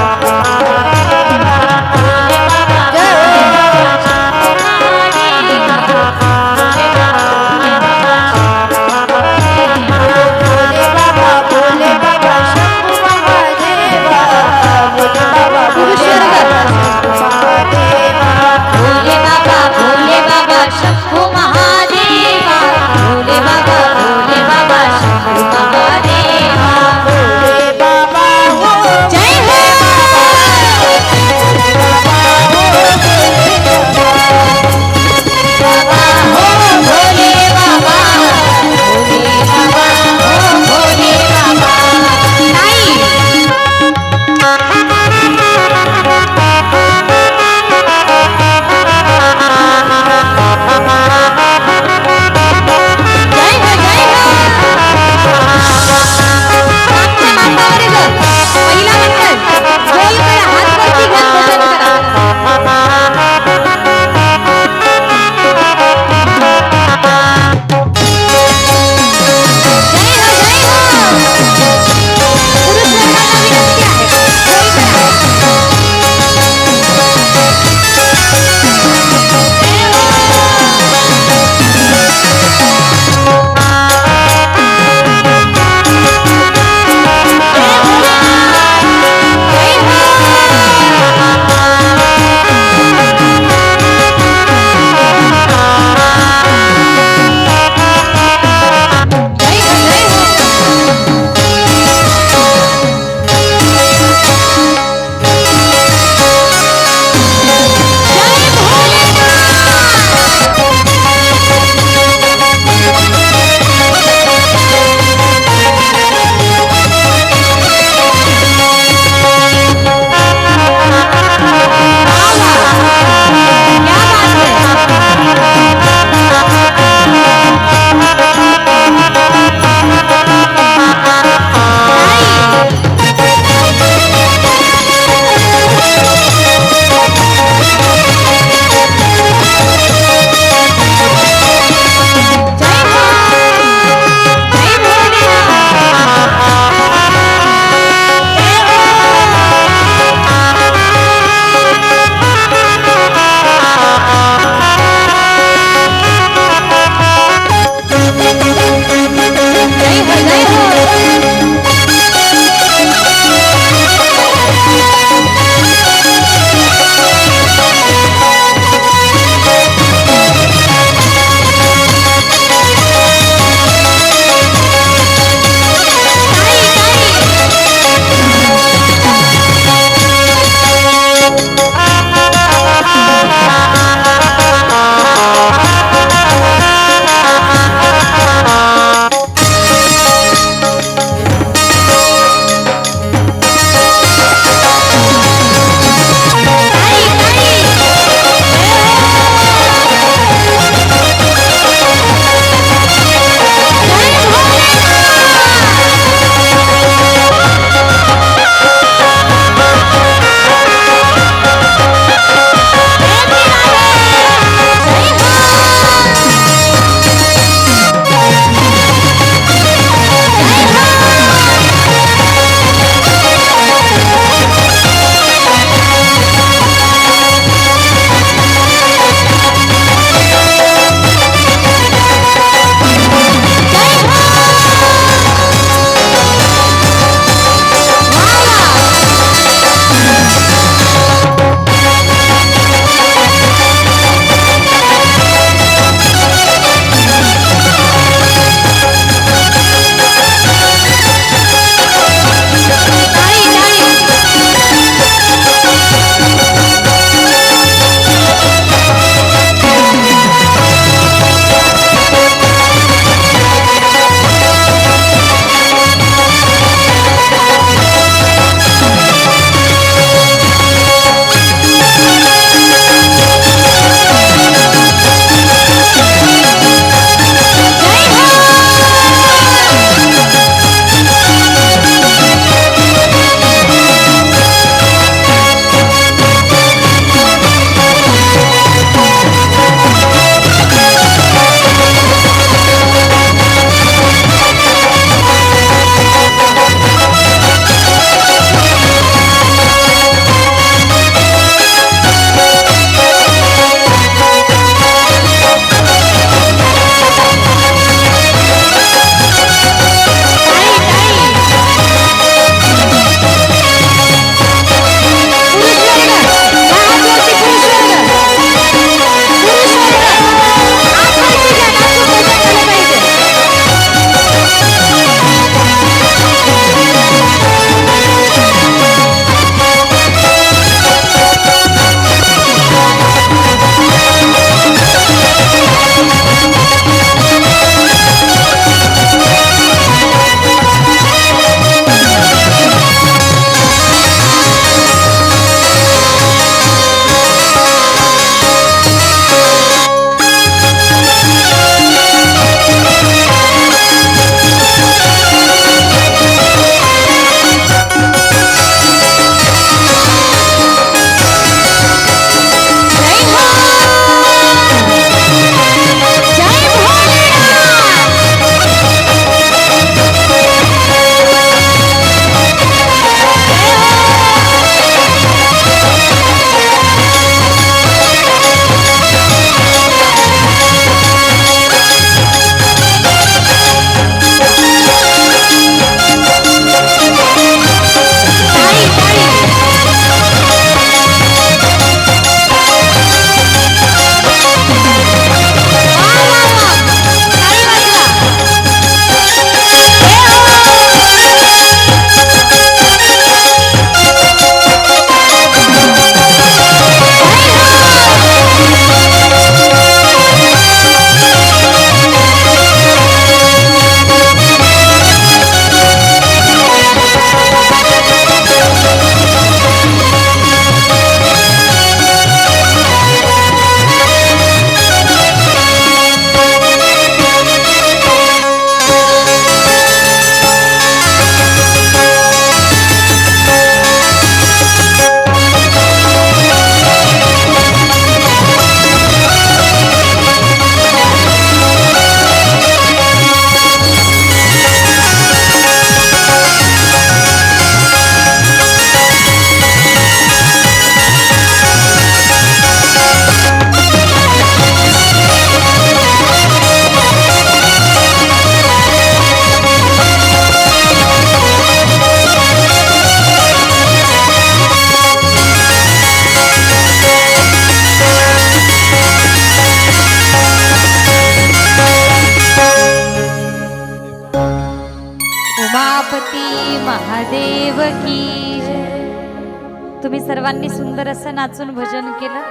पार्वती महादेव की जय. तुम्ही सर्वांनी सुंदर असं नाचून भजन केलं,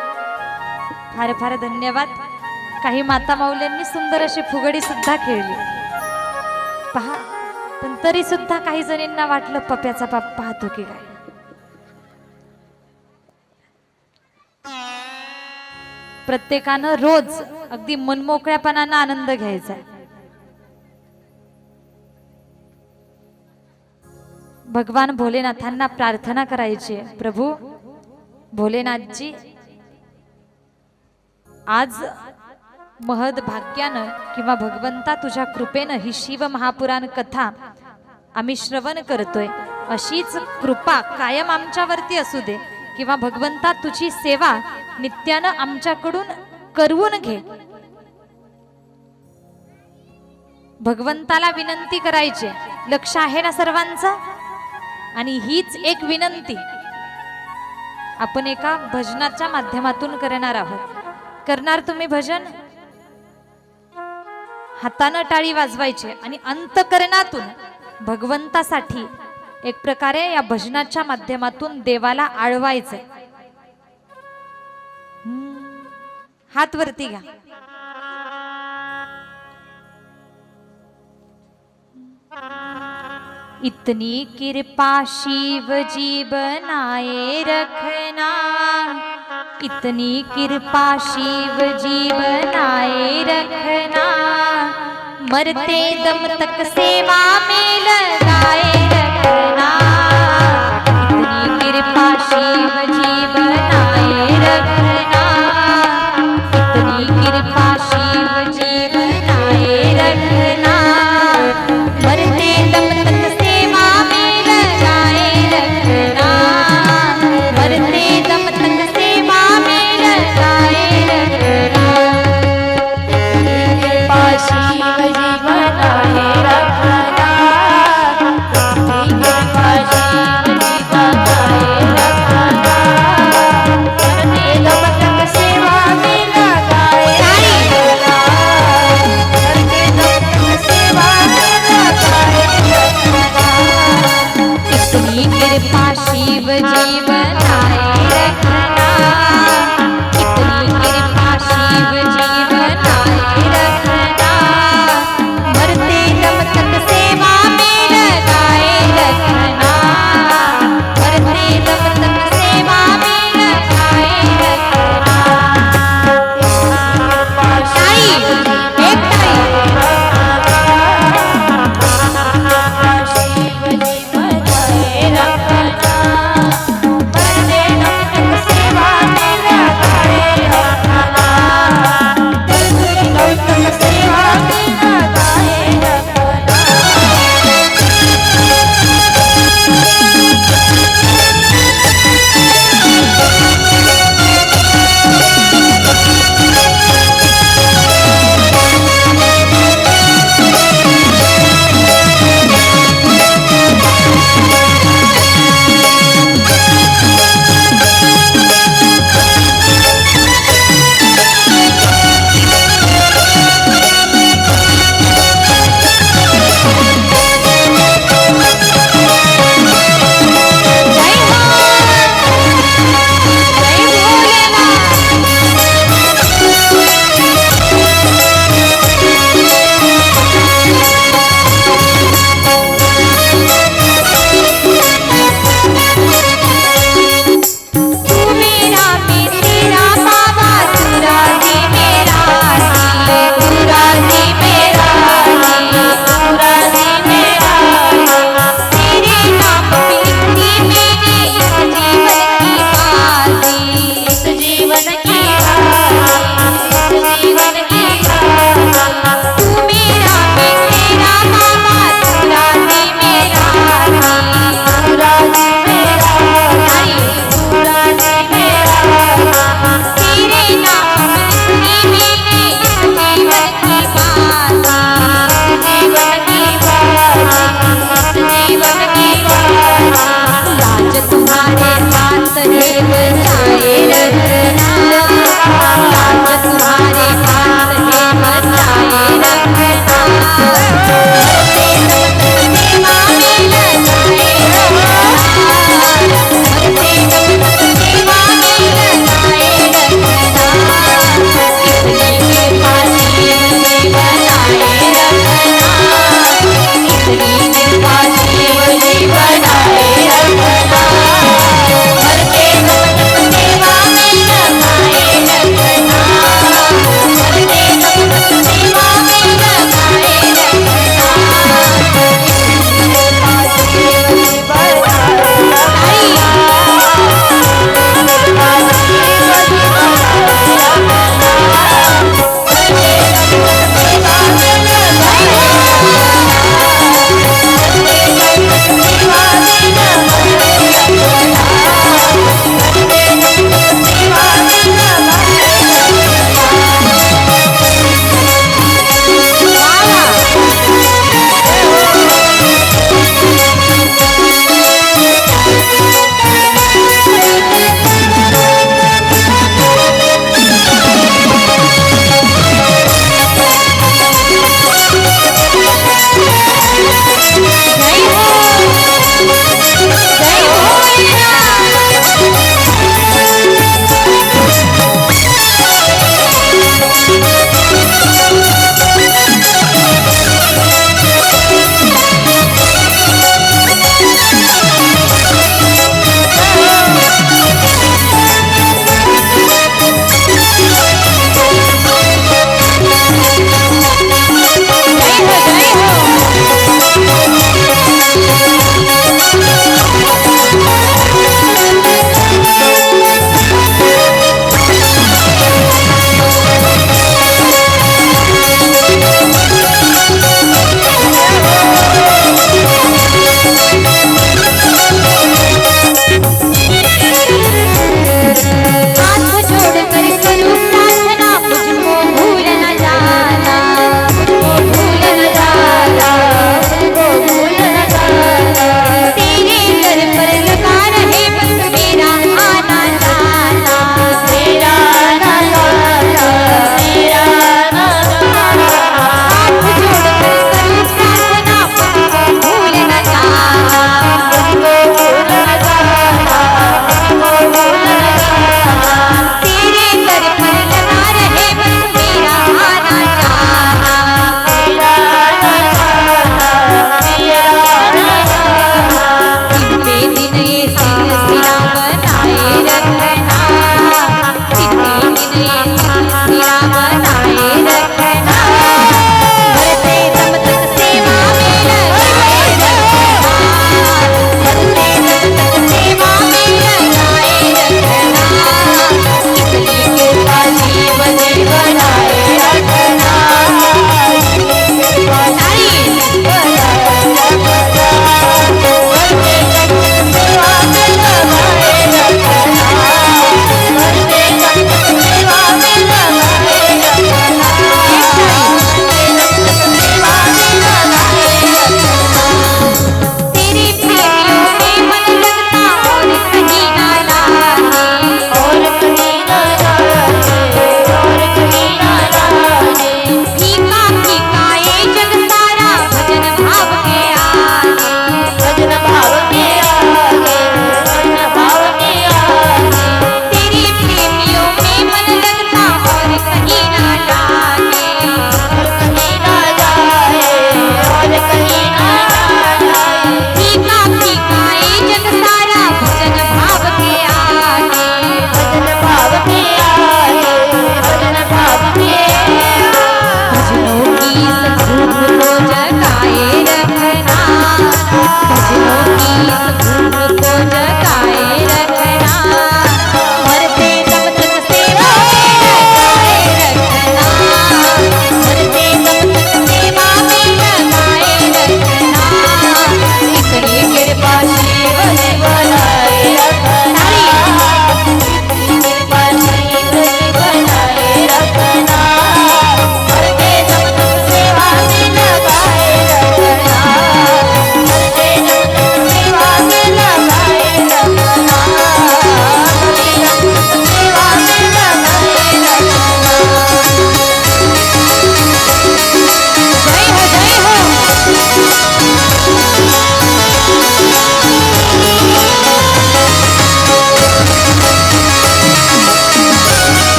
फार फार धन्यवाद. काही माता माऊल्यांनी सुंदर अशी फुगडी सुद्धा खेळली पहा, पण तरी सुद्धा काही जणींना वाटलं पप्याचा बाप पाहतो की काय. प्रत्येकानं रोज अगदी मनमोकळ्यापणानं आनंद घ्यायचा. भगवान भोलेनाथांना प्रार्थना करायची, प्रभू भोलेनाथजी, आज महद भाग्यानं किंवा भगवंता तुझ्या कृपेनं ही शिव महापुराण कथा आम्ही श्रवण करतोय, अशीच कृपा कायम आमच्यावरती असू दे, किंवा भगवंता तुझी सेवा नित्यानं आमच्याकडून करवून घे. भगवंताला विनंती करायची. लक्ष आहे ना सर्वांचं? आणि हीच एक विनंती आपण एका भजनाच्या माध्यमातून करणार आहोत. करणार तुम्ही भजन? हातानं टाळी वाजवायची आणि अंतकरणातून भगवंतासाठी एक प्रकारे या भजनाच्या माध्यमातून देवाला आळवायचं. हात वरती घ्या. इतनी कृपा शिव जी बनाए रखना, इतनी कृपा शिव जी बनाए रखना, मरते दम तक सेवा में लगाए रखना. इतनी कृपा शिव जी बनाए रखना, इतनी कृपा शिव जी बनाए रखना, मरते दम तक सेवा में लगाए रखना, मरते दम तक सेवा में लगाए रखना. कृपा शिव जी बनाए रखना,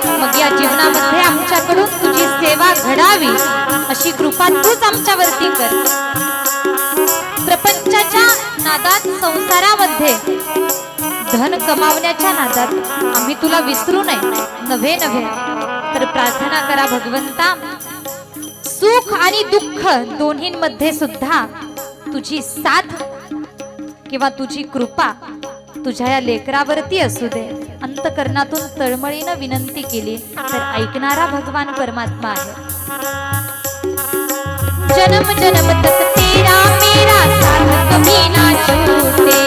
मग या जीवनामध्ये आमच्याकडून तुझी सेवा घडावी अशी कृपा तूच आमच्यावरती कर. प्रपंचाच्या नादात, संसारामध्ये धन कमावण्याच्या नादात आम्ही तुला विसरू नये. नव्हे तर प्रार्थना करा भगवंता, सुख आणि दुःख दोन्हींमध्ये सुद्धा तुझी साथ किंवा तुझी कृपा तुझ्या या लेकरावरती असू दे. अंतकरणातून तळमळीनं विनंती केली तर ऐकणारा भगवान परमात्मा आहे. जन्म जन्म तक तेरा मेरा साथ कभी ना छूटे,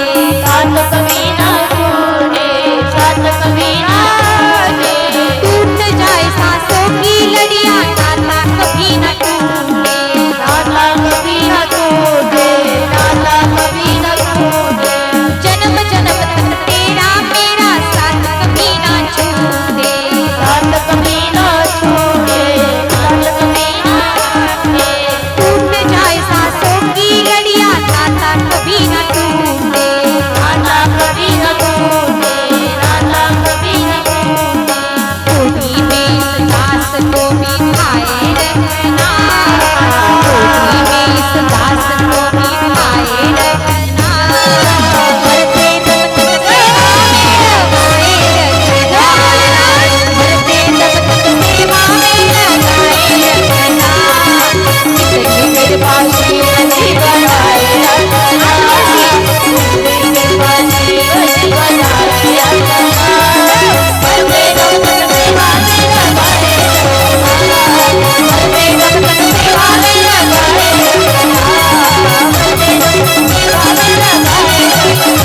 साथ कभी ना छूटे, साथ कभी ना छूटे. टूट जाए सांसों की लड़ियां, नाता कभी ना टूटे, नाता कभी ना छूटे, नाता कभी ना छूटे. जन्म जन्म तक तेरा मेरा साथ कभी ना छूटे, साथ कभी ना छूटे, साथ कभी ना छूटे. टूट जाए सांसों की लड़ियां, नाता कभी ना टूटे, नाता कभी ना छूटे, नाता कभी ना छूटे. कोठी में इस दास को भी खाए रखना, कोठी में इस दास को भी खाए रखना, मरते दम तक सेवा में लगाए रखना, मरते दम तक सेवा में लगाए रखना. कितनी कृपा श्री जी बनाए रखना, कृपा जी बनाए रखना. मरते दम तक सेवा में लगाए रखना, मरते दम तक सेवा में लगाए रखना, मरते दम तक सेवा में लगाए रखना.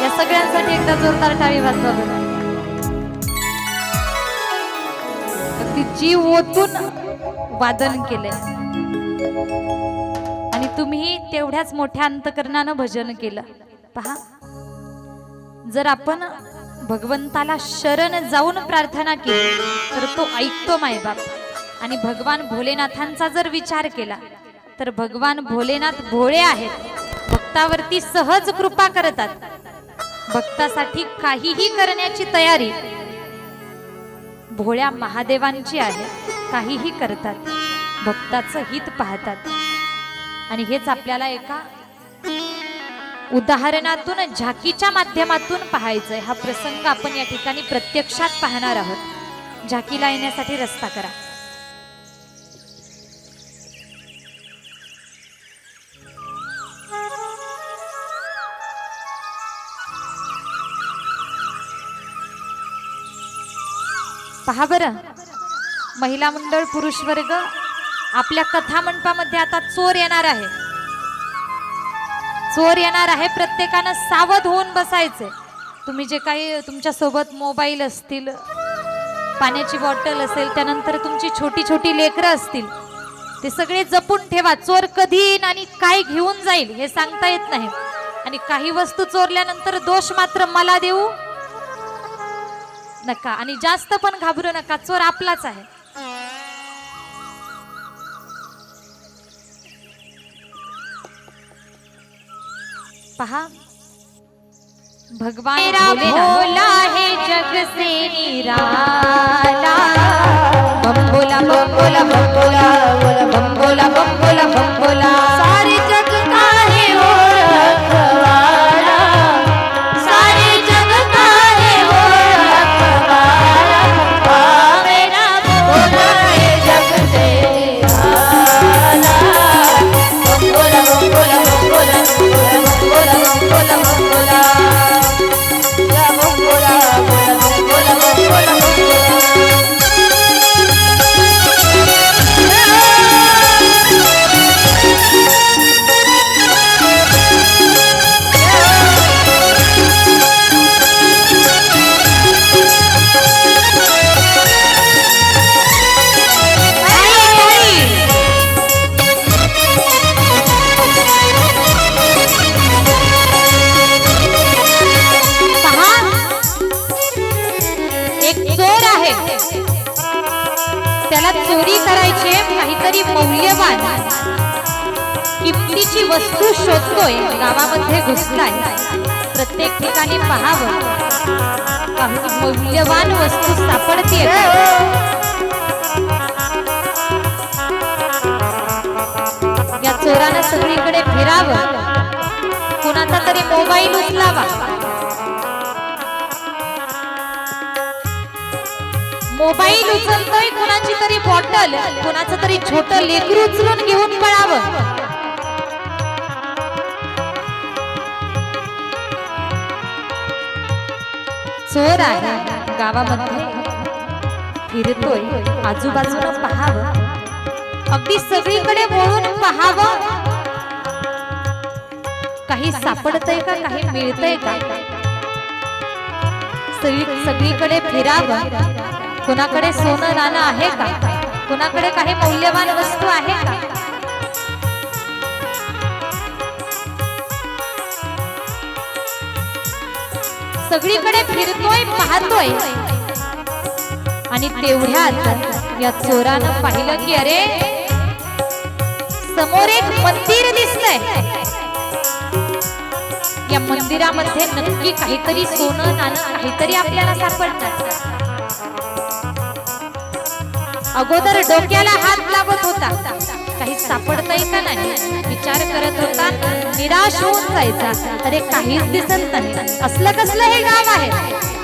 या सगळ्यांसाठी एकदा जोरदार टाळी वाजवा बरं. अगदी जीव ओतून वादन केले आणि तुम्ही तेवढ्याच मोठ्या अंतकरणानं भजन केलं. पहा, जर आपण भगवंताला शरण जाऊन प्रार्थना केली तर तो ऐकतो मायबाप. आणि भगवान भोलेनाथांचा जर विचार केला तर भगवान भोलेनाथ भोळे आहेत, भक्तावरती सहज कृपा करतात. भक्तासाठी काहीही करण्याची तयारी भोळ्या महादेवांची आहे. काहीही करतात, भक्ताचं हित पाहतात. आणि हेच आपल्याला एका उदाहरणातून, झाकीच्या माध्यमातून पाहायचंय. हा प्रसंग आपण या ठिकाणी प्रत्यक्षात पाहणार आहोत. झाकीला येण्यासाठी रस्ता करा. पहा बरं, महिला मंडळ, पुरुष वर्ग, आपल्या कथा मंडपामध्ये आता चोर येणार आहे. चोर येणार आहे. प्रत्येकानं सावध होऊन बसायचे. तुम्ही जे काही तुमच्या सोबत मोबाईल असतील, पाण्याची बॉटल असेल, त्यानंतर तुमची छोटी छोटी लेकरं असतील, ते सगळे जपून ठेवा. चोर कधी येईल आणि काय घेऊन जाईल हे सांगता येत नाही. आणि काही वस्तू चोरल्यानंतर दोष मात्र मला देऊ नका आणि जास्त पण घाबरू नका. चोर आपलाच आहे. पहा, भगवान भोला है जग से निराला. बम बोला बम बोला बम बोला बम बोला बम बोला. सारे जग का है वो रखवाला, सारे जग का है वो रखवाला. मेरा भोला है जग से निराला. बम बोला बम बोला बम बोला बम बोला बम बोला बम बोला. या बम बोला बोला बम बोला बम बोला बम बोला. नकलीची वस्तू शोधतोय, गावामध्ये घुसलाय, प्रत्येक ठिकाणी पाहावं काही मौल्यवान वस्तू सापडते. या चोरानं सगळीकडे फिरावं, कुणाचा तरी मोबाईल उचलावा. मोबाईल उचलतोय, कुणाची तरी बॉटल, कुणाचं तरी छोट लेकरू उचलून घेऊन पळावं. चोर आहे, गावामध्ये फिरतोय, आजूबाजूला पहावं, अगदी सगळीकडे वळून पहावं, काही सापडतंय का, काही मिळतंय का. सगळीकडे फिरावं, कुणाकडे सोनं नाणं आहे का, कुणाकडे काही मौल्यवान वस्तू आहे का. सगळीकडे फिरतोय, पाहतोय, आणि तेवढ्यात या चोरानं पाहिलं की अरे समोर एक मंदिर दिसतंय. या मंदिरामध्ये नक्की काहीतरी सोनं नाणं काहीतरी आपल्याला सापडणार. अगोदर डोक्याला हात लावत होता, काही सापडतंय का नाही विचार करत होता, निराश होऊन जायचा. अरे काहीच दिसत नाही, असलं कसलं हे गाव आहे,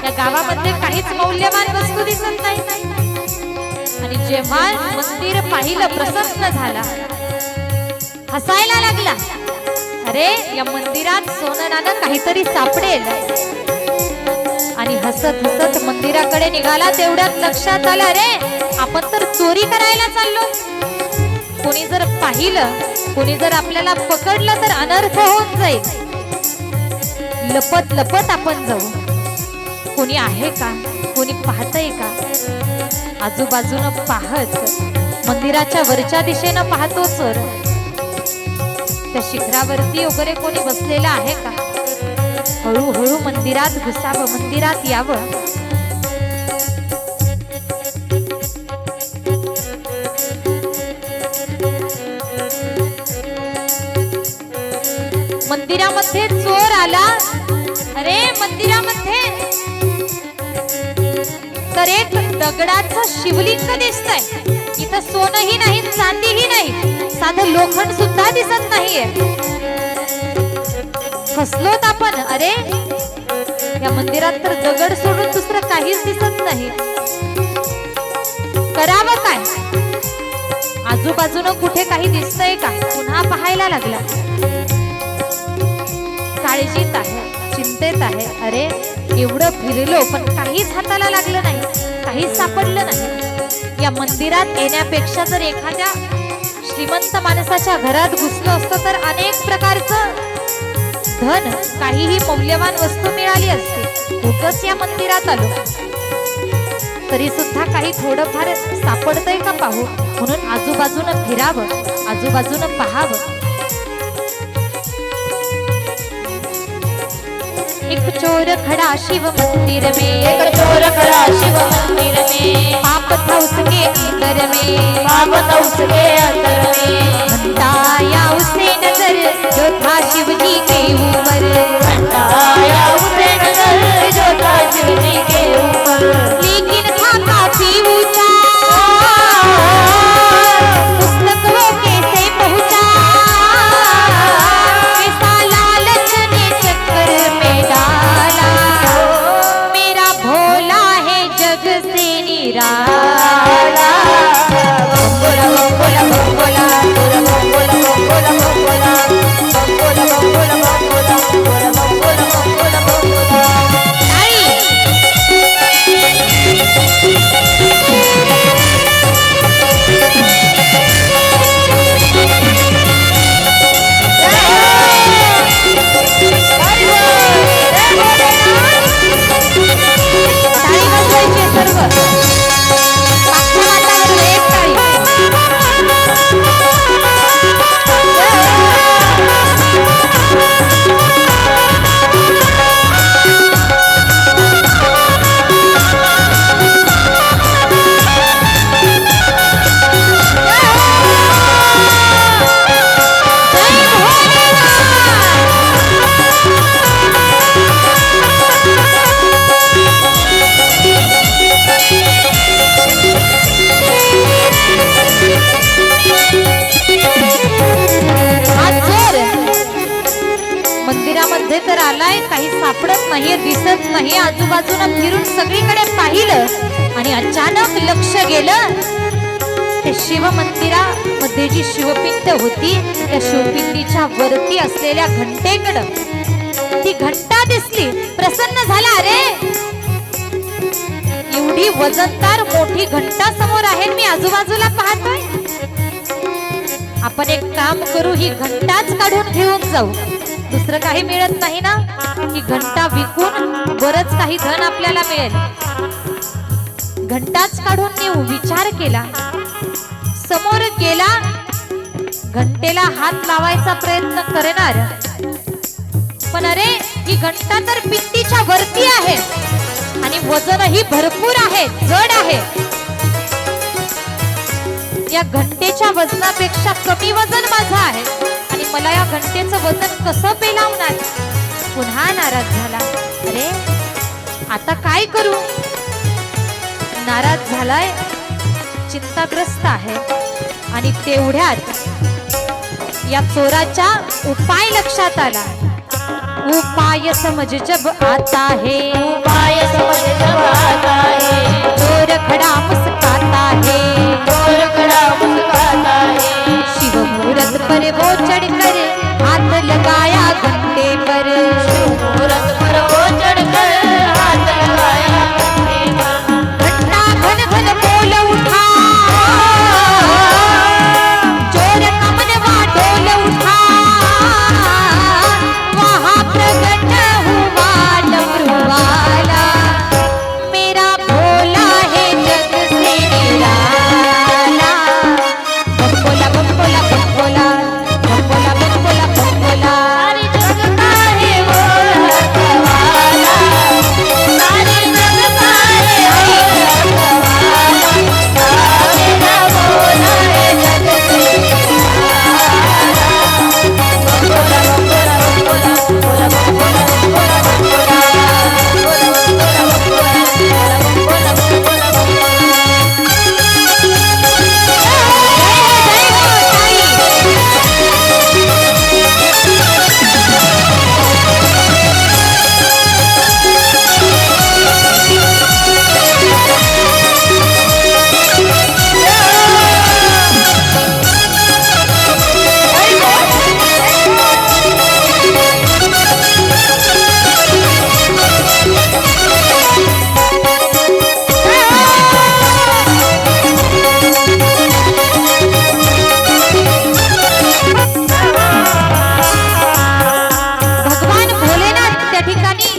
या गावामध्ये काहीच मौल्यवान वस्तू दिसत नाही. आणि जेव्हा मंदिर पाहिलं, प्रसन्न झाला, हसायला लागला. अरे या मंदिरात सोनं नाणं काहीतरी सापडेल. आणि हसत हसत मंदिराकडे निघाला. तेवढ्यात लक्षात आलं, अरे आपण तर चोरी करायला चाललो. कोणी जर पाहिलं, कोणी जर आपल्याला पकडलं तर अनर्थ होऊन जाईल. लपत लपत आपण जाऊ. कोणी आहे का, कोणी पाहतंय का. आजूबाजूनं पाहत मंदिराच्या वरच्या दिशेनं पाहतो चोर. त्या शिखरावरती वगैरे कोणी बसलेलं आहे का. हळूहळू मंदिरात घुसावं, मंदिरात यावं. मंदिरामध्ये चोर आला. अरे मंदिरामध्ये तर एक दगडाचं शिवलिंग दिसतंय. इथं सोनंही नाही, चांदीही नाही, साधं लोखंड सुद्धा दिसत नाहीये. फसलोत आपण. अरे या मंदिरात तर दगड सोडून दुसरं काहीच दिसत नाही. करावं काय. आजूबाजूनं कुठे काही दिसतंय का. पुन्हा पाहायला लागला. काळजीत आहे, चिंतेत आहे. अरे एवढं फिरलो पण काहीच हाताला लागलं नाही, काहीच सापडलं नाही. या मंदिरात येण्यापेक्षा जर एखाद्या श्रीमंत माणसाच्या घरात घुसलो असतो तर अनेक प्रकारचं धन, काहीही मौल्यवान वस्तू मिळाली असती. उगाच या मंदिरात आलो. तरी सुद्धा काही थोडंफार सापडतंय का पाहू, म्हणून आजूबाजूनं फिरावं, आजूबाजूनं पाहावं. एक चोर खड़ा शिव मंदिर में, एक चोर खड़ा शिव मंदिर में, पाप था उसके अंदर में, पाप था उसके अंदर में, घंटा आया उसे नजर जो था शिव जी के ऊपर, घंटा आया उसे नजर जो था शिव जी के ऊपर, लेकिन था काफी ऊंचा, उस तक वो कैसे पहुंचा, कैसा लालच ने चक्कर में डाला, मेरा भोला है जग से निराला. बंगोला बंगोला बंगोला बंगोला बंगोला बंगोला बंगोला बंगोला बंगोला बंगोला मध्ये तर आलाय, काही सापडत नाही, दिसत नाही. आजूबाजूला फिरून सगळीकडे पाहिलं आणि अचानक लक्ष गेलं ते शिव मंदिरामध्ये जी शिवपिंड होती त्या शिवपिंडीच्या वरती असलेल्या घंटेकडं. ती घंटा दिसली, प्रसन्न झाला. अरे एवढी वजनदार मोठी घंटा समोर आहे, मी आजूबाजूला पाहतोय. आपण एक काम करू, ही घंटाच काढून घेऊन जाऊ. दुसरं काही मिळत नाही ना, ही घंटा विकून बरच काही धन आपल्याला मिळेल. घंटाच काढून नेऊ विचार केला. समोर गेला, घंटेला हात लावायचा प्रयत्न करणार, पण अरे ही घंटा तर भिंतीच्या वरती आहे आणि वजनही भरपूर आहे, जड आहे. या घंटेच्या वजनापेक्षा कमी वजन माझं आहे आणि मला या घंटेचं वजन कसं पेलावणार. पुन्हा नाराज झाला. अरे आता काय करू, नाराज झालाय, चिंताग्रस्त आहे. आणि तेवढ्यात या चोराचा उपाय लक्षात आला. उपाय समझ जब आता है, उपाय समझ जब आता है, चोर खड़ा मुस्काता है, चोर खड़ा मुस्काता है, शिव मूरत पर वो चढ़कर हाथ लगाया घंटे पर, मूरत पर वो चढ़कर हाथ लगाया घंटे पर, घंटा घन घन बोल उठा, चोर का मनवा डोल उठा, वहाँ प्रगट हुआ डमरू वाला, मेरा भोला है जग से निराला. बम बोला बम बोला बम बोला बम बोला बम बोला बम बोला. सारी जग का है वो रखवाला, सारी जग का है वो रखवाला, मेरा भोला है जग से निराला. बम बोला बम बोला बम बोला, बोला बम बोला बम बोला बम बोला, बोला बम बोला बम बोला, बोला बम बोला बम बोला बम भगवान भोलेनाथ त्या ठिकाणी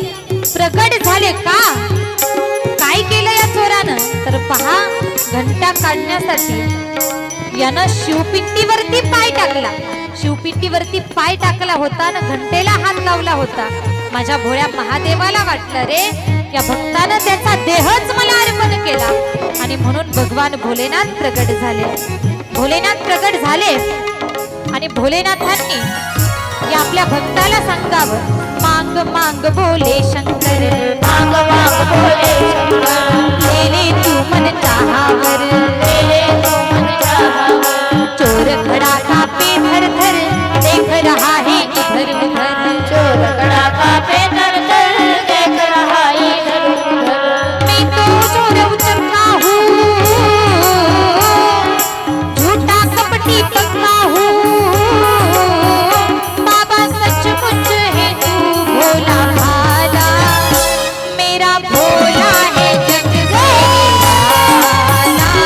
प्रगट झाले का. काय केलं या चोरानं तर पहा, घंटा काढण्यासाठी यानं शिवपिंडीवरती पाय टाकला. शिवपिंडीवरती पाय टाकला होता ना, घंटेला हात लावला होता. माझ्या भोळ्या महादेवाला वाटलं रे या भक्तानं त्याचा देहच मला अर्पण केला आणि म्हणून भगवान भोलेनाथ प्रगट झाले. भोलेनाथ प्रगट झाले आणि भोलेनाथांनी या आपल्या भक्ताला सांगावं, मांग मांग भोले शंकर, मांग मांग भोले शंकर, ले ले तू मन चाहावर, ले ले तू मन चाहावर, चोर खड़ा कापे धर धर, देख रहा है इधर उधर, चोर खड़ा कापे धर धर, देख रहा इधर उधर. मैं तो चोर उचक्का हूँ, झूठा कपटी पक्का हूँ, बाबा सचमुच है तू भोला भाला, मेरा भोला है जग से निराला.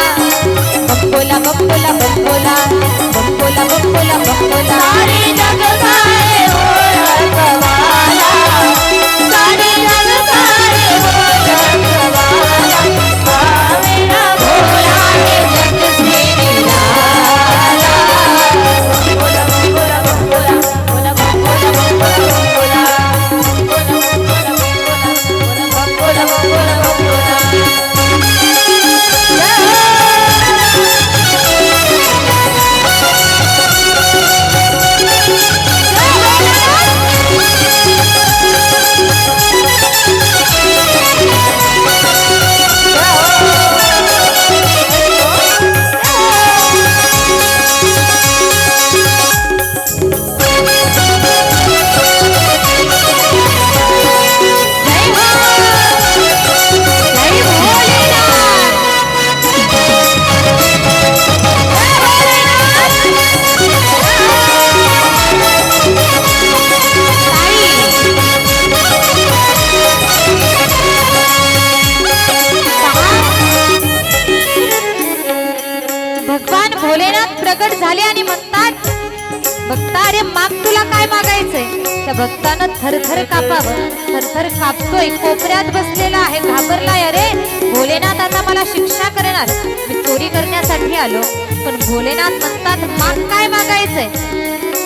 रक्तानं थरथर कापावं, थरथर कापतोय, कोपऱ्यात बसलेला आहे, घाबरलाय. अरे भोलेनाथ आता मला शिक्षा करणार, मी चोरी करण्यासाठी आलो. पण भोलेनाथ म्हणतात, माग काय मागायचंय?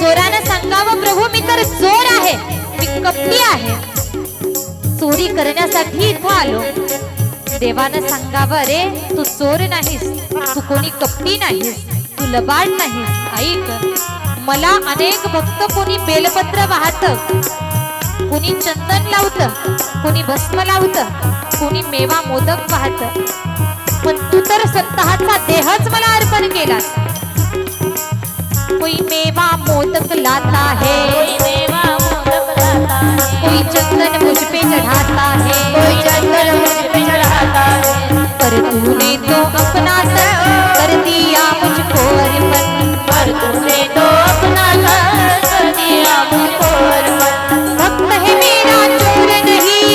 चोरानं सांगावं, प्रभू मी तर चोर आहे, मी कपटी आहे, चोरी करण्यासाठी इथं आलो. देवानं सांगावं, अरे तू चोर नाहीस, तू कोणी कपटी नाहीस, तू लबाड नाहीस. ऐक, मला अनेक भक्त कोणी बेलपत्र वाहत, कोणी चंदन लावत, कोणी भस्म लावत, कोणी मेवा मोदक वाहत, पण तू तर स्वतःचा देहच मला अर्पण केला. कोई मेवा मोदक लाता है, कोई चंदन मुझ पे चढ़ाता है, कोई चंदन मुझ पे चढ़ाता है, पर तूने तो अपना तन कर दिया मुझको अर्पण, पर तूने तो अपना तन कर दिया मुझको अर्पण. भक्त है मेरा चोर नहीं,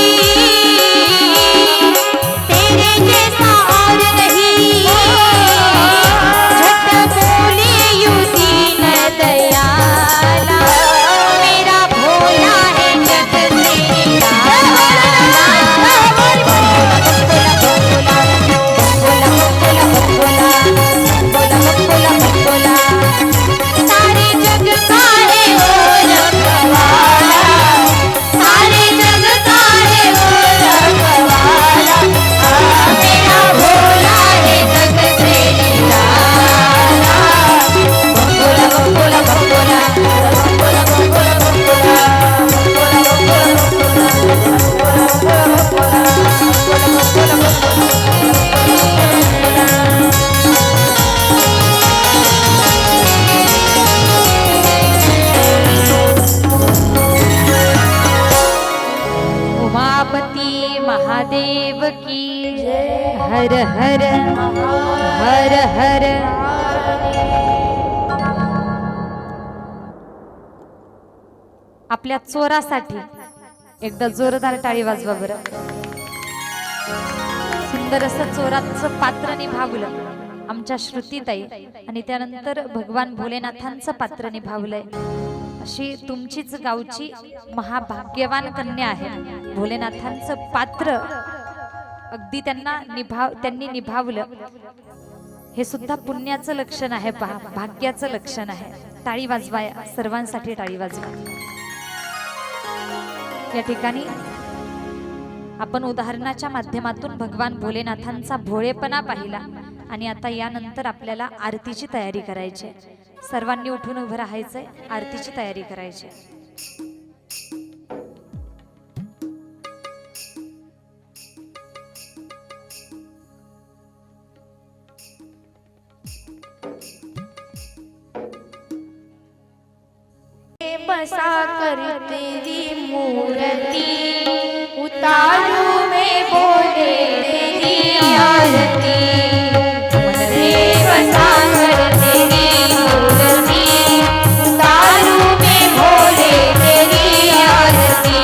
तेरे जैसा और नहीं, झट बोले यूं दीन दयाला, मेरा भोला है जग से निराला. सारे जग का है वो रखवाला, सारे जग का है वो रखवाला, मेरा भोला है जग से निराला. भोला भोला भोला भोला उमापति महादेव की जय. हर हर हर हर. आपल्या चोरासाठी एकदा जोरदार टाळी वाजवा बरं. सुंदर असं चोराचं पात्र निभावलं आमच्या श्रुतीताई, आणि त्यानंतर भगवान भोलेनाथांचं पात्र निभावलंय. अशी तुमचीच गावची महाभाग्यवान कन्या आहे. भोलेनाथांचं पात्र अगदी त्यांनी निभावलं. हे सुद्धा पुण्याचं लक्षण आहे, पहा, भाग्याचं लक्षण आहे. टाळी वाजवा, सर्वांसाठी टाळी वाजवा. या ठिकाणी आपण उदाहरणाच्या माध्यमातून भगवान भोलेनाथांचा भोळेपणा पाहिला, आणि आता यानंतर आपल्याला आरतीची तयारी करायची. सर्वांनी उठून उभं राहायचंय, आरतीची तयारी करायची. बसा कर तेरी मूर्ति, उतारू में बोले तेरी आरती. मन रे बसा कर तेरी मूर्ति, उतारू में बोले तेरी आरती.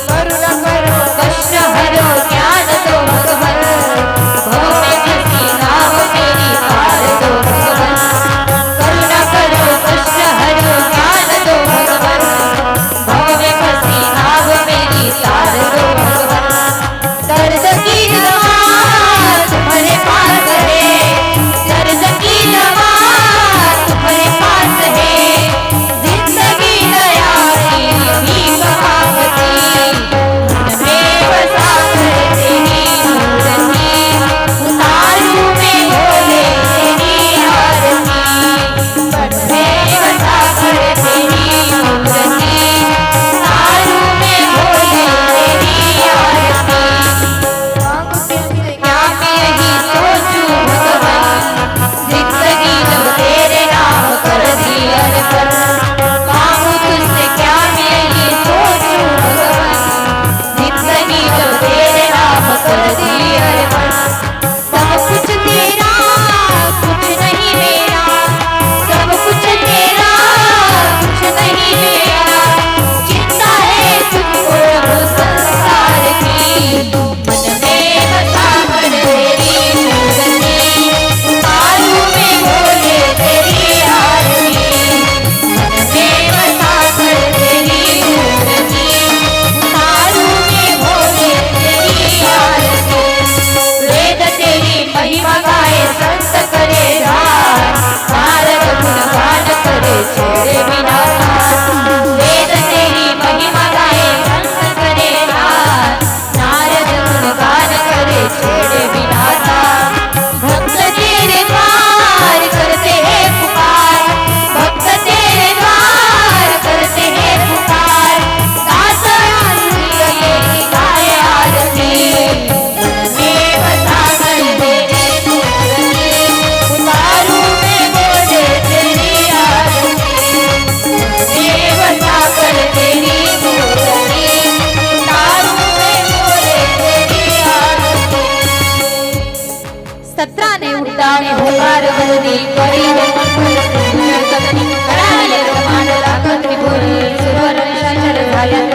करुणा करो कष्ट हरो ज्ञान दो भगवन, भव में फंसी नाव मेरी पार दो भगवन. करुणा करो कष्ट हरो ज्ञान दो भगवन, भव में फंसी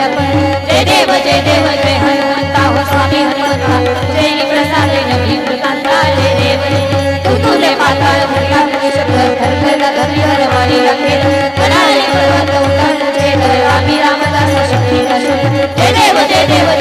जय देव जय हनुमंता हो स्वामी हनुमंता जय प्रसाद नवी वृतांता जय देव तुले पाताळ भरला शब्द धरला धरलीवर वाणी रंगेल कराळे पर्वत उतरण जय आम्ही रामदास शक्ती जय देव